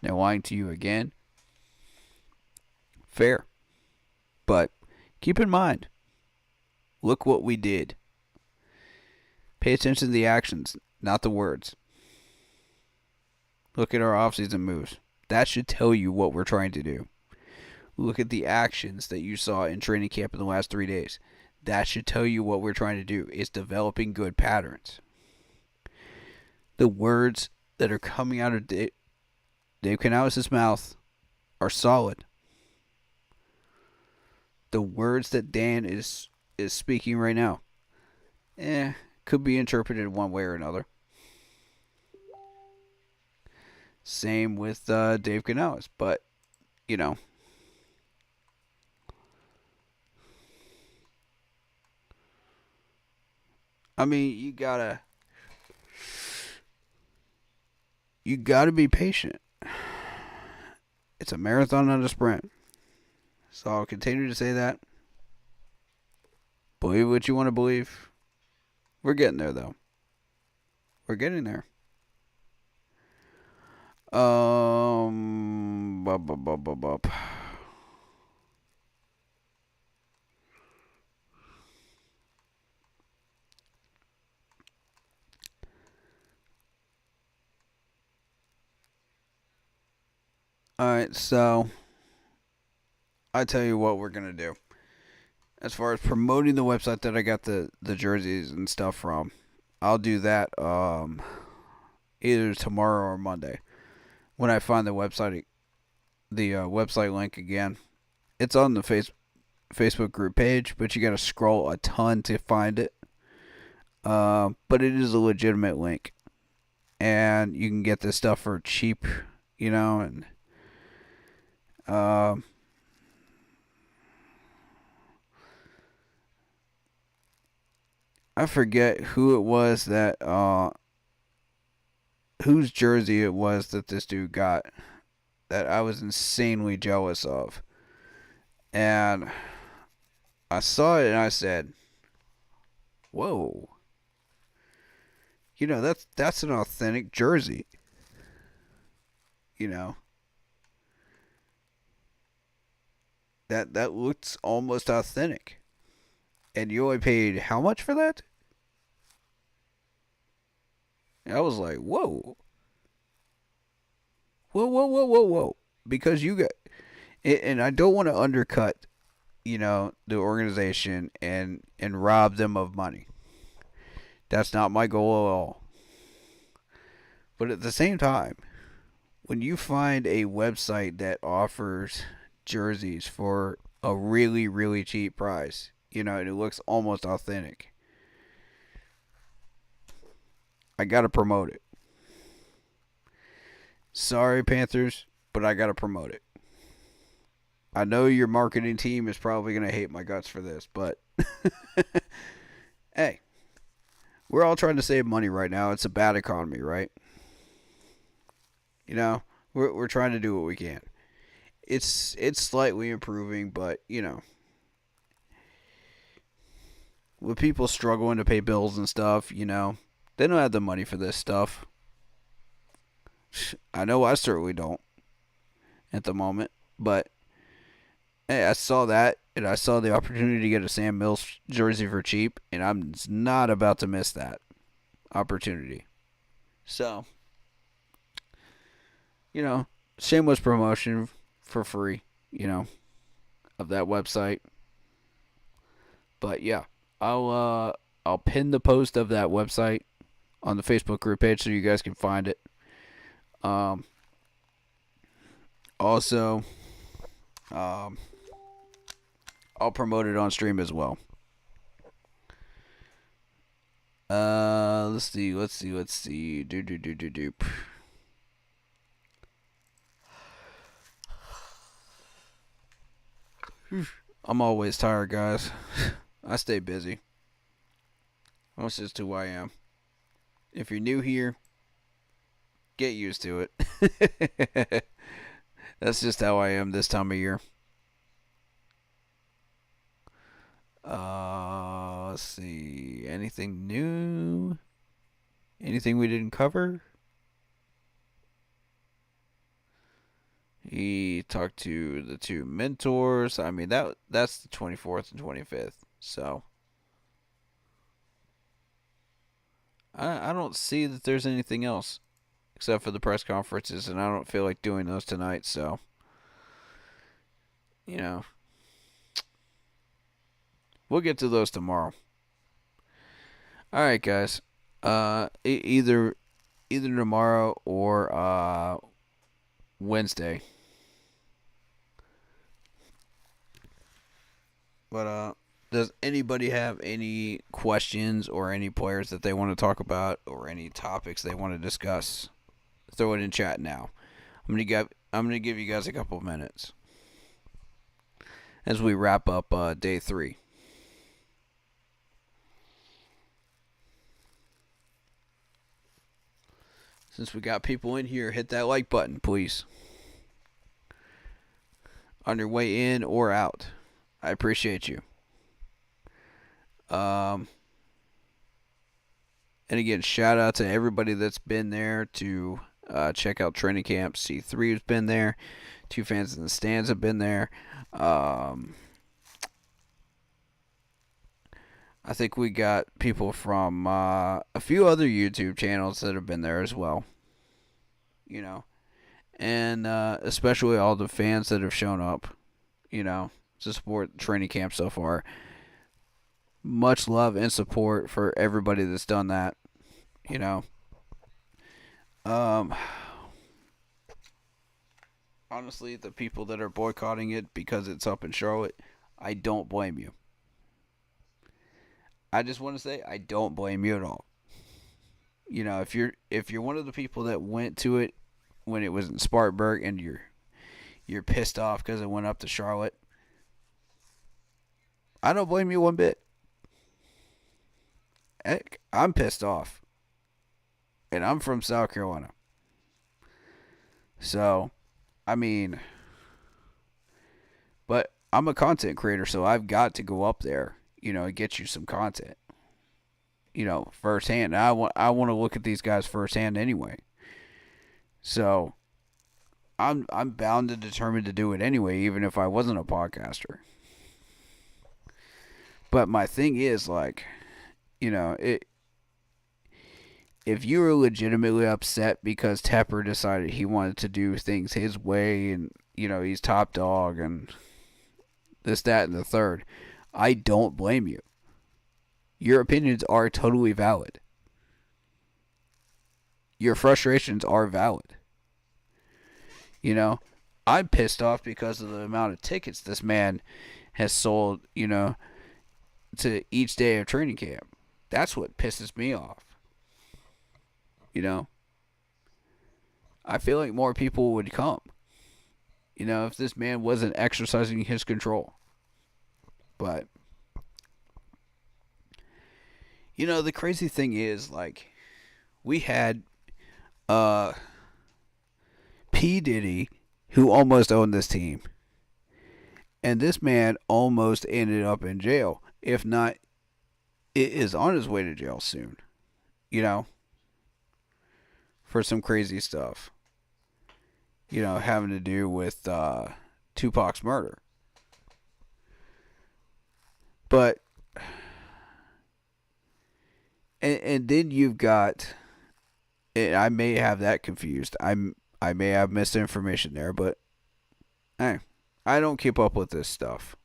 they're lying to you again, fair. But keep in mind, look what we did. Pay attention to the actions, not the words. Look at our offseason moves. That should tell you what we're trying to do. Look at the actions that you saw in training camp in the last 3 days. That should tell you what we're trying to do. Is developing good patterns. The words that are coming out of Dave Canales' mouth are solid. The words that Dan is speaking right now, could be interpreted one way or another. Same with Dave Canales, but you know, I mean, you gotta be patient. It's a marathon, not a sprint. So I'll continue to say that. Believe what you want to believe. We're getting there, though. We're getting there. Bup, bup, bup, bup, bup. Alright, so I tell you what we're gonna do. As far as promoting the website that I got the jerseys and stuff from, I'll do that either tomorrow or Monday when I find the website link again. It's on the Facebook group page, but you got to scroll a ton to find it. But it is a legitimate link, and you can get this stuff for cheap, and I forget who it was that whose jersey it was that this dude got that I was insanely jealous of. And I saw it and I said, "Whoa. That's an authentic jersey." You know. That looks almost authentic. And you only paid how much for that? I was like, whoa. Whoa, whoa, whoa, whoa, whoa. Because you got. And I don't want to undercut, the organization and rob them of money. That's not my goal at all. But at the same time, when you find a website that offers jerseys for a really, really cheap price, and it looks almost authentic, I gotta promote it. Sorry, Panthers, but I gotta promote it. I know your marketing team is probably gonna hate my guts for this, but hey, we're all trying to save money right now. It's a bad economy, right? We're trying to do what we can. It's slightly improving, but with people struggling to pay bills and stuff, they don't have the money for this stuff. I know I certainly don't at the moment, but hey, I saw that and I saw the opportunity to get a Sam Mills jersey for cheap, and I'm not about to miss that opportunity. So, shameless promotion for free, of that website. But yeah, I'll pin the post of that website on the Facebook group page so you guys can find it. Also, I'll promote it on stream as well. Let's see. Do. I'm always tired, guys. I stay busy. That's just who I am. If you're new here, get used to it. That's just how I am this time of year. Let's see. Anything new? Anything we didn't cover? He talked to the two mentors. I mean, that's the 24th and 25th. So I don't see that there's anything else except for the press conferences, and I don't feel like doing those tonight. So, you know, we'll get to those tomorrow. All right, guys. Either tomorrow or Wednesday. But does anybody have any questions or any players that they want to talk about or any topics they want to discuss? Throw it in chat now. I'm gonna give you guys a couple of minutes as we wrap up day 3. Since we got people in here, hit that like button, please. On your way in or out. I appreciate you. And again, shout out to everybody that's been there to check out training camp. C3 has been there. 2 fans in the stands have been there. I think we got people from a few other YouTube channels that have been there as well. You know, and especially all the fans that have shown up, you know, to support training camp so far. Much love and support for everybody that's done that, you know. Honestly, the people that are boycotting it because it's up in Charlotte, I don't blame you. I just want to say I don't blame you at all. You know, if you're one of the people that went to it when it was in Spartanburg and you're pissed off because it went up to Charlotte, I don't blame you one bit. Heck, I'm pissed off. And I'm from South Carolina. So, I mean, but I'm a content creator, so I've got to go up there, you know, and get you some content, you know, firsthand. I want to look at these guys firsthand anyway. So, I'm bound and determined to do it anyway, even if I wasn't a podcaster. But my thing is, like, you know, if you were legitimately upset because Tepper decided he wanted to do things his way and, you know, he's top dog and this, that, and the third, I don't blame you. Your opinions are totally valid. Your frustrations are valid. You know, I'm pissed off because of the amount of tickets this man has sold, you know, to each day of training camp. That's what pisses me off. You know, I feel like more people would come, you know, if this man wasn't exercising his control. But, you know, the crazy thing is, like, we had P. Diddy, who almost owned this team. And this man almost ended up in jail. If not, it is on his way to jail soon. You know? For some crazy stuff. You know, having to do with Tupac's murder. But, and then you've got, and I may have that confused. I may have misinformation there, but, hey, I don't keep up with this stuff.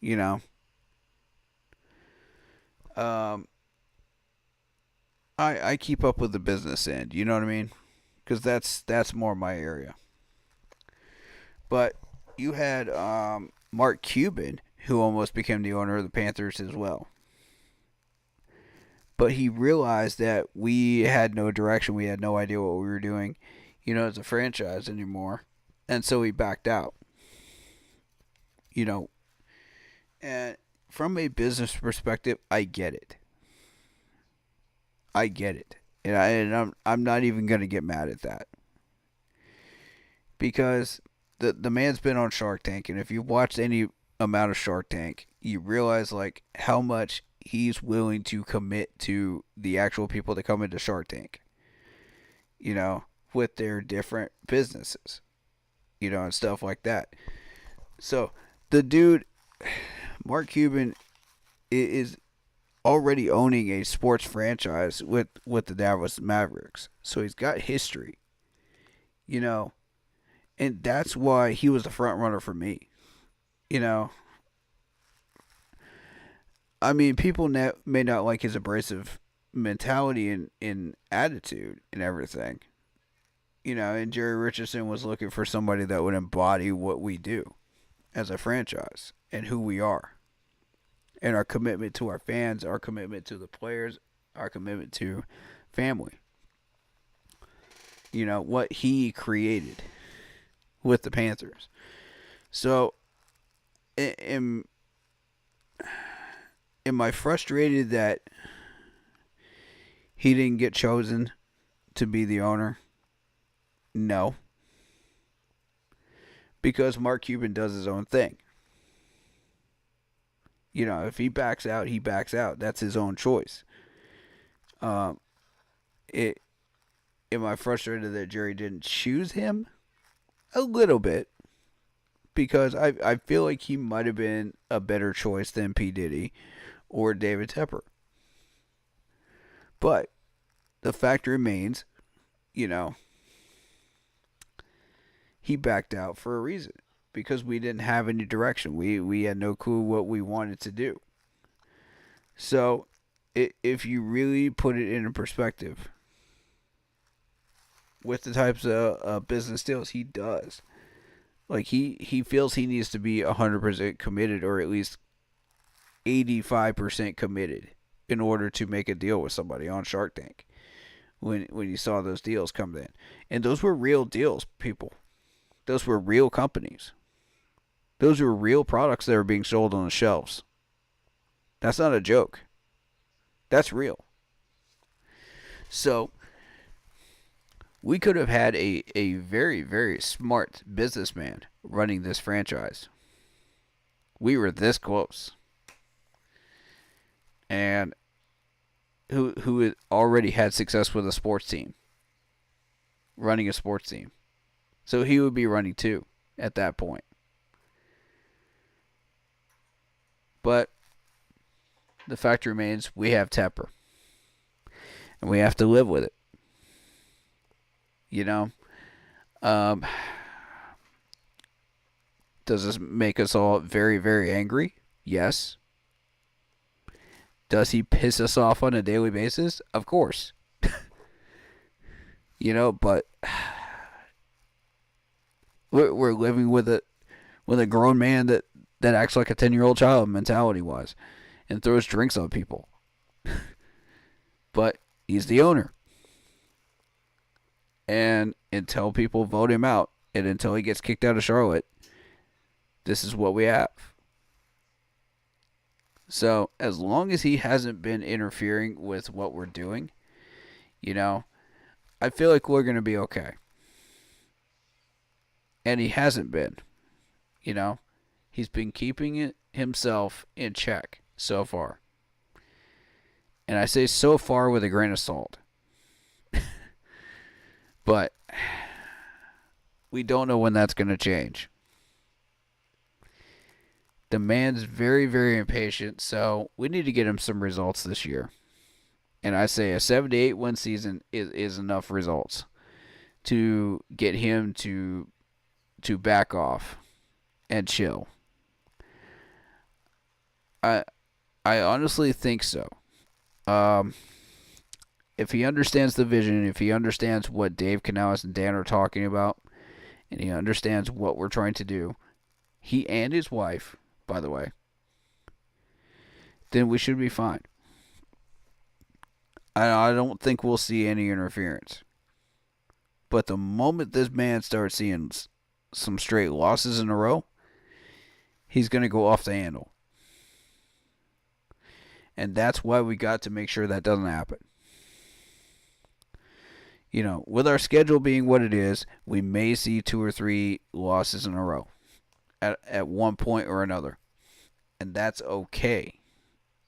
You know? I keep up with the business end, you know what I mean? Because that's more my area. But you had Mark Cuban, who almost became the owner of the Panthers as well. But he realized that we had no direction, we had no idea what we were doing, you know, as a franchise anymore. And so he backed out. You know, and from a business perspective, I get it. I get it. And I'm not even going to get mad at that. Because the man's been on Shark Tank, and if you've watched any amount of Shark Tank, you realize, like, how much he's willing to commit to the actual people that come into Shark Tank. You know, with their different businesses. and stuff like that. So the dude, Mark Cuban, is already owning a sports franchise with the Dallas Mavericks. So he's got history, you know, and that's why he was the front runner for me. You know, I mean, people may not like his abrasive mentality and attitude and everything. And Jerry Richardson was looking for somebody that would embody what we do as a franchise and who we are. And our commitment to our fans, our commitment to the players, our commitment to family. What he created with the Panthers. So, am I frustrated that he didn't get chosen to be the owner? No. Because Mark Cuban does his own thing. If he backs out, he backs out. That's his own choice. Am I frustrated that Jerry didn't choose him? A little bit. Because I feel like he might have been a better choice than P. Diddy or David Tepper. But the fact remains, he backed out for a reason. Because we didn't have any direction. We had no clue what we wanted to do. So, if you really put it in perspective, with the types of business deals he does, like he feels he needs to be 100% committed, or at least 85% committed, in order to make a deal with somebody on Shark Tank. When you saw those deals come in, and those were real deals, people. Those were real companies. Those were real products that were being sold on the shelves. That's not a joke. That's real. So, we could have had a very, very smart businessman running this franchise. We were this close. And who already had success with a sports team. Running a sports team. So he would be running too at that point. But the fact remains, we have Tepper. And we have to live with it. Does this make us all very, very angry? Yes. Does he piss us off on a daily basis? Of course. But we're living with a grown man that acts like a 10-year-old child mentality-wise and throws drinks on people. But he's the owner. And until people vote him out, and until he gets kicked out of Charlotte, this is what we have. So, as long as he hasn't been interfering with what we're doing, I feel like we're going to be okay. And he hasn't been. He's been keeping it himself in check so far. And I say so far with a grain of salt. But we don't know when that's going to change. The man's very, very impatient, so we need to get him some results this year. And I say a 7-8 win season is enough results to get him to back off and chill. I honestly think so. If he understands the vision, if he understands what Dave Canales and Dan are talking about, and he understands what we're trying to do, he and his wife, by the way, then we should be fine. I don't think we'll see any interference. But the moment this man starts seeing some straight losses in a row, he's going to go off the handle. And that's why we got to make sure that doesn't happen. With our schedule being what it is, we may see 2 or 3 losses in a row at one point or another. And that's okay.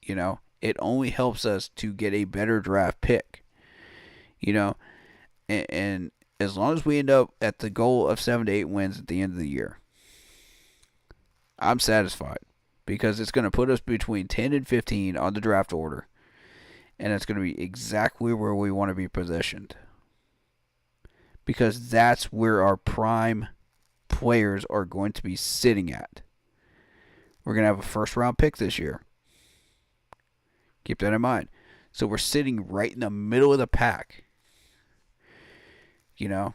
It only helps us to get a better draft pick. And as long as we end up at the goal of 7 to 8 wins at the end of the year, I'm satisfied. Because it's going to put us between 10 and 15 on the draft order. And it's going to be exactly where we want to be positioned. Because that's where our prime players are going to be sitting at. We're going to have a first round pick this year. Keep that in mind. So we're sitting right in the middle of the pack. You know,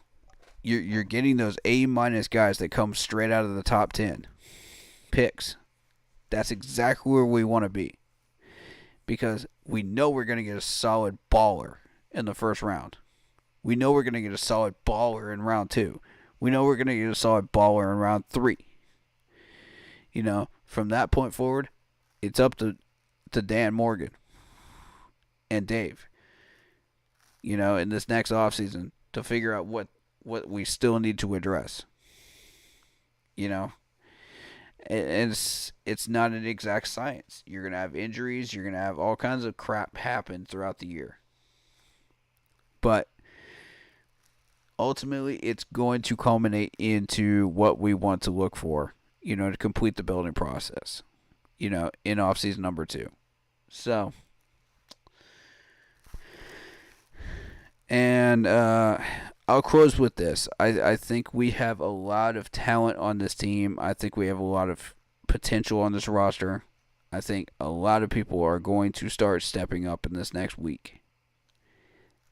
you're getting those A-minus guys that come straight out of the top 10 picks. That's exactly where we want to be. Because we know we're going to get a solid baller in the first round. We know we're going to get a solid baller in round 2. We know we're going to get a solid baller in round 3. You know, from that point forward, it's up to Dan Morgan and Dave, you know, in this next offseason to figure out what we still need to address. You know? And it's not an exact science. You're going to have injuries. You're going to have all kinds of crap happen throughout the year. But ultimately, it's going to culminate into what we want to look for, you know, to complete the building process, you know, in offseason number 2. So, and I'll close with this. I think we have a lot of talent on this team. I think we have a lot of potential on this roster. I think a lot of people are going to start stepping up in this next week.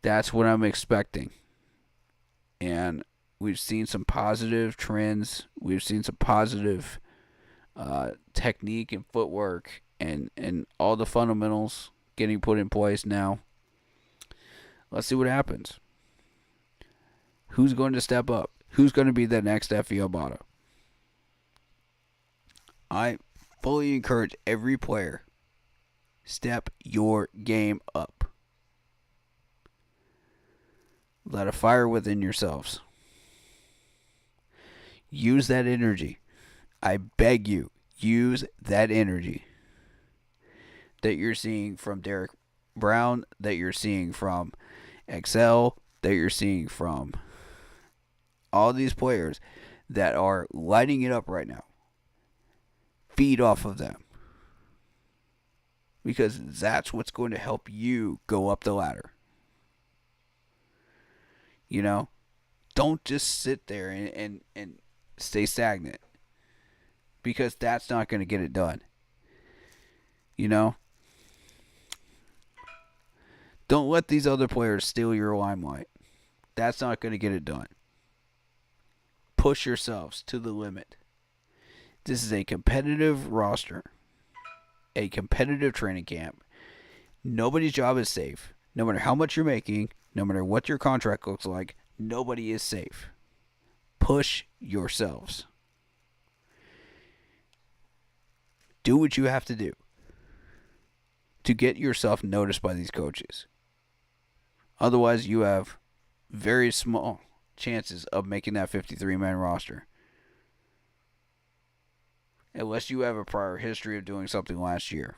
That's what I'm expecting. And we've seen some positive trends. We've seen some positive technique and footwork and all the fundamentals getting put in place now. Let's see what happens. Who's going to step up? Who's going to be the next Effie Obata? I fully encourage every player, step your game up. Let a fire within yourselves. Use that energy. I beg you, use that energy that you're seeing from Derek Brown, that you're seeing from Excel, that you're seeing from all these players that are lighting it up right now. Feed off of them. Because that's what's going to help you go up the ladder. You know? Don't just sit there and stay stagnant. Because that's not going to get it done. You know? Don't let these other players steal your limelight. That's not going to get it done. Push yourselves to the limit. This is a competitive roster. A competitive training camp. Nobody's job is safe. No matter how much you're making, no matter what your contract looks like, nobody is safe. Push yourselves. Do what you have to do to get yourself noticed by these coaches. Otherwise, you have very small chances of making that 53-man roster. Unless you have a prior history of doing something last year.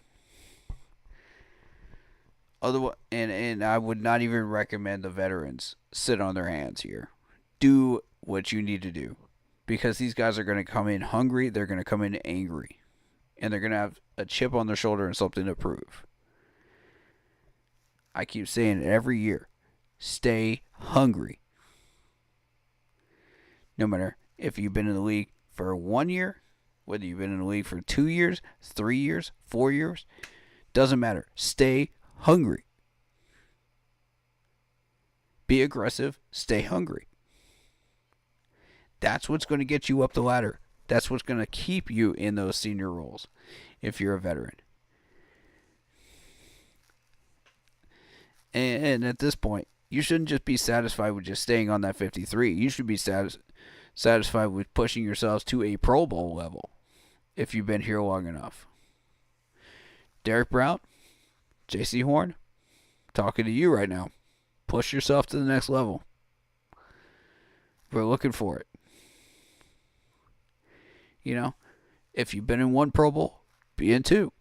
Otherwise, and I would not even recommend the veterans sit on their hands here. Do what you need to do. Because these guys are going to come in hungry. They're going to come in angry. And they're going to have a chip on their shoulder and something to prove. I keep saying it every year. Stay hungry. No matter if you've been in the league for 1 year, whether you've been in the league for 2 years, 3 years, 4 years, doesn't matter. Stay hungry. Be aggressive. Stay hungry. That's what's going to get you up the ladder. That's what's going to keep you in those senior roles if you're a veteran. And at this point, you shouldn't just be satisfied with just staying on that 53. You should be satisfied with pushing yourselves to a Pro Bowl level if you've been here long enough. Derek Brown, J.C. Horn, talking to you right now. Push yourself to the next level. We're looking for it. You know, if you've been in 1 Pro Bowl, be in 2.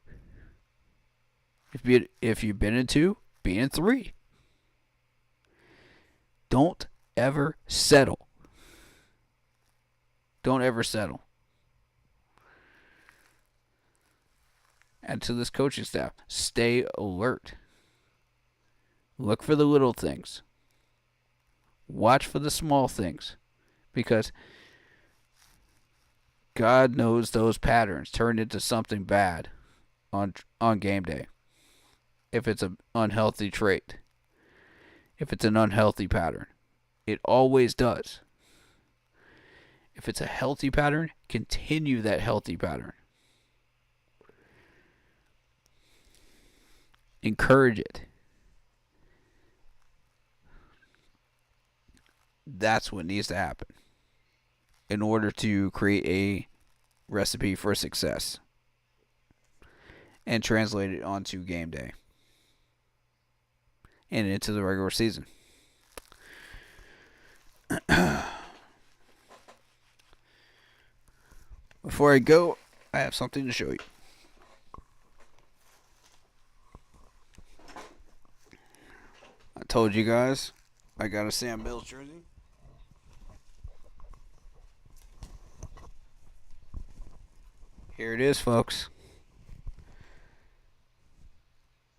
If you've been in 2, be in 3. Don't ever settle. Don't ever settle. And to this coaching staff, stay alert. Look for the little things. Watch for the small things. Because God knows those patterns turn into something bad on game day. If it's an unhealthy trait. If it's an unhealthy pattern. It always does. If it's a healthy pattern, continue that healthy pattern. Encourage it. That's what needs to happen in order to create a recipe for success and translate it onto game day and into the regular season. Before I go, I have something to show you. I told you guys I got a Sam Mills jersey. Here it is, folks.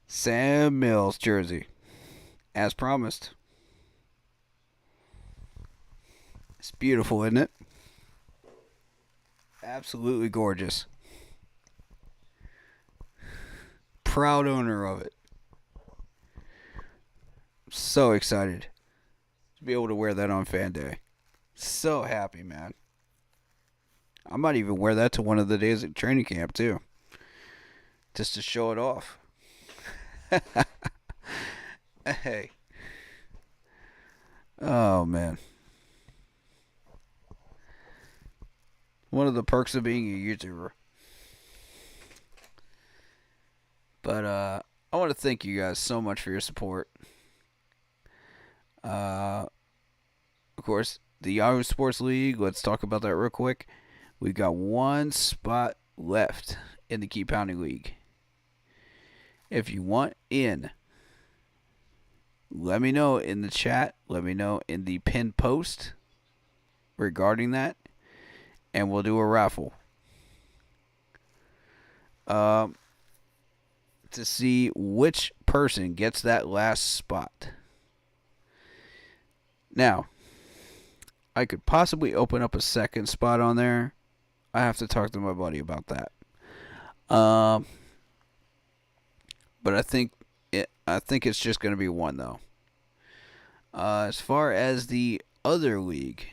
Sam Mills jersey. As promised. It's beautiful, isn't it? Absolutely gorgeous. Proud owner of it. So excited to be able to wear that on Fan Day. So happy, man. I might even wear that to one of the days at training camp, too. Just to show it off. Hey. Oh, man. One of the perks of being a YouTuber. But, I want to thank you guys so much for your support. Of course, the Yahoo Sports League, let's talk about that real quick. We've got one spot left in the Keep Pounding League. If you want in, let me know in the chat. Let me know in the pinned post regarding that. And we'll do a raffle. To see which person gets that last spot. Now, I could possibly open up a second spot on there. I have to talk to my buddy about that. But I think it's just going to be one, though. As far as the other league,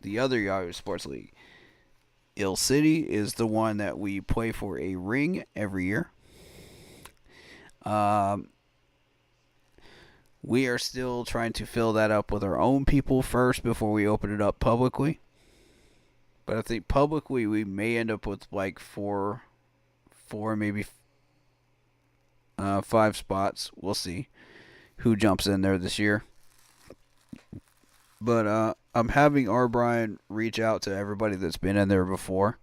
the other Yahoo Sports League, Ill City is the one that we play for a ring every year. We are still trying to fill that up with our own people first before we open it up publicly. But I think publicly we may end up with like four, maybe 5 spots. We'll see who jumps in there this year. But I'm having R. Brian reach out to everybody that's been in there before,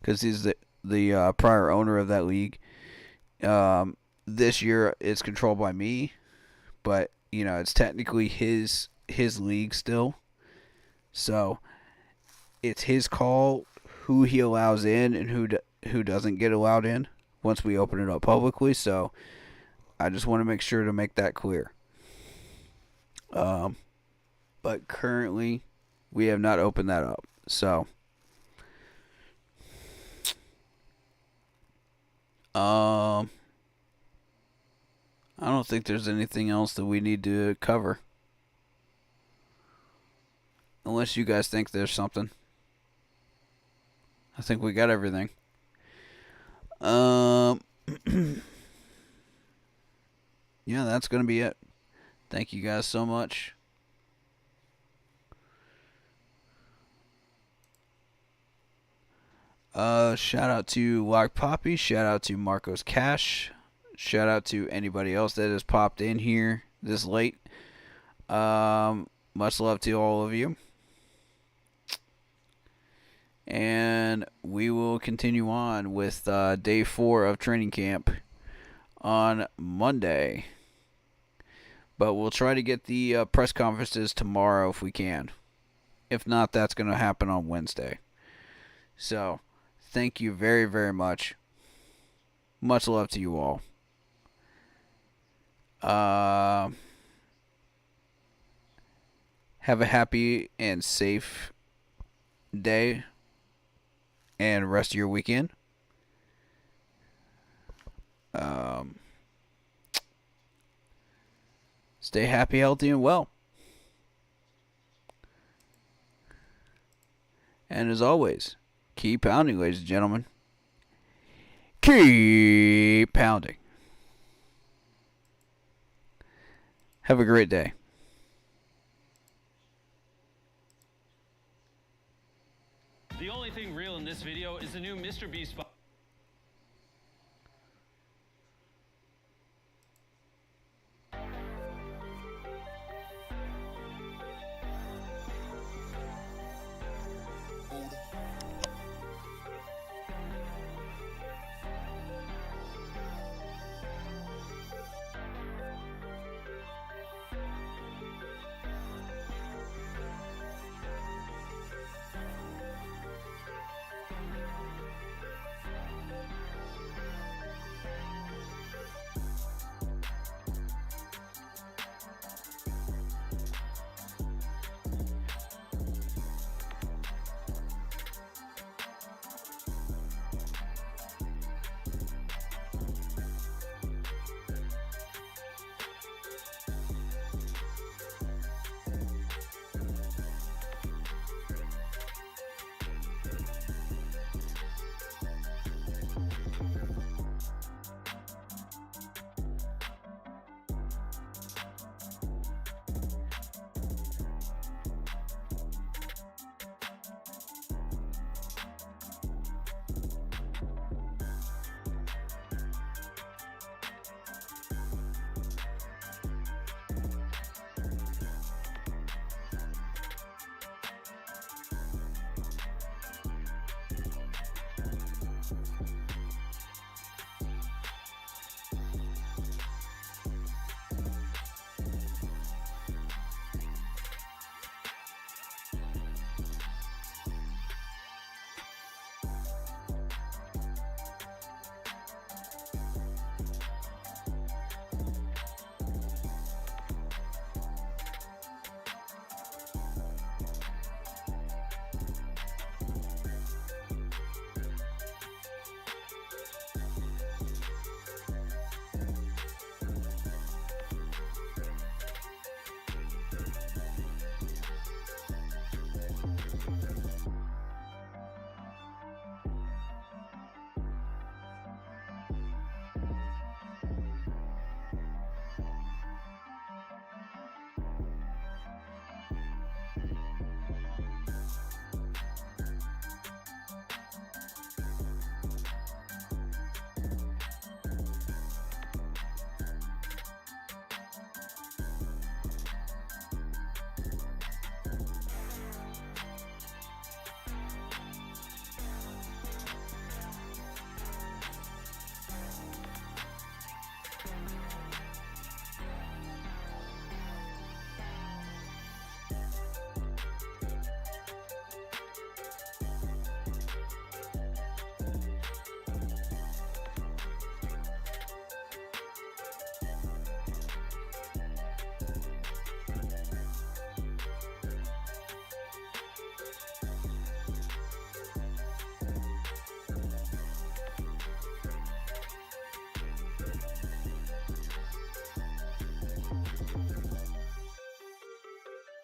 because he's the prior owner of that league. This year it's controlled by me, but you know it's technically his league still. So it's his call who he allows in and who doesn't get allowed in once we open it up publicly. So I just want to make sure to make that clear. But currently we have not opened that up. So I don't think there's anything else that we need to cover. Unless you guys think there's something. I think we got everything. Yeah, that's going to be it. Thank you guys so much. Shout out to Lock Poppy. Shout out to Marcos Cash. Shout out to anybody else that has popped in here this late. Much love to all of you. And we will continue on with day 4 of training camp on Monday. But we'll try to get the press conferences tomorrow if we can. If not, that's going to happen on Wednesday. So, thank you very, very much. Much love to you all. Have a happy and safe day and rest of your weekend. Stay happy, healthy, and well. And as always, keep pounding, ladies and gentlemen. Keep pounding. Have a great day.
The only thing real in this video is the new Mr. Beast spot.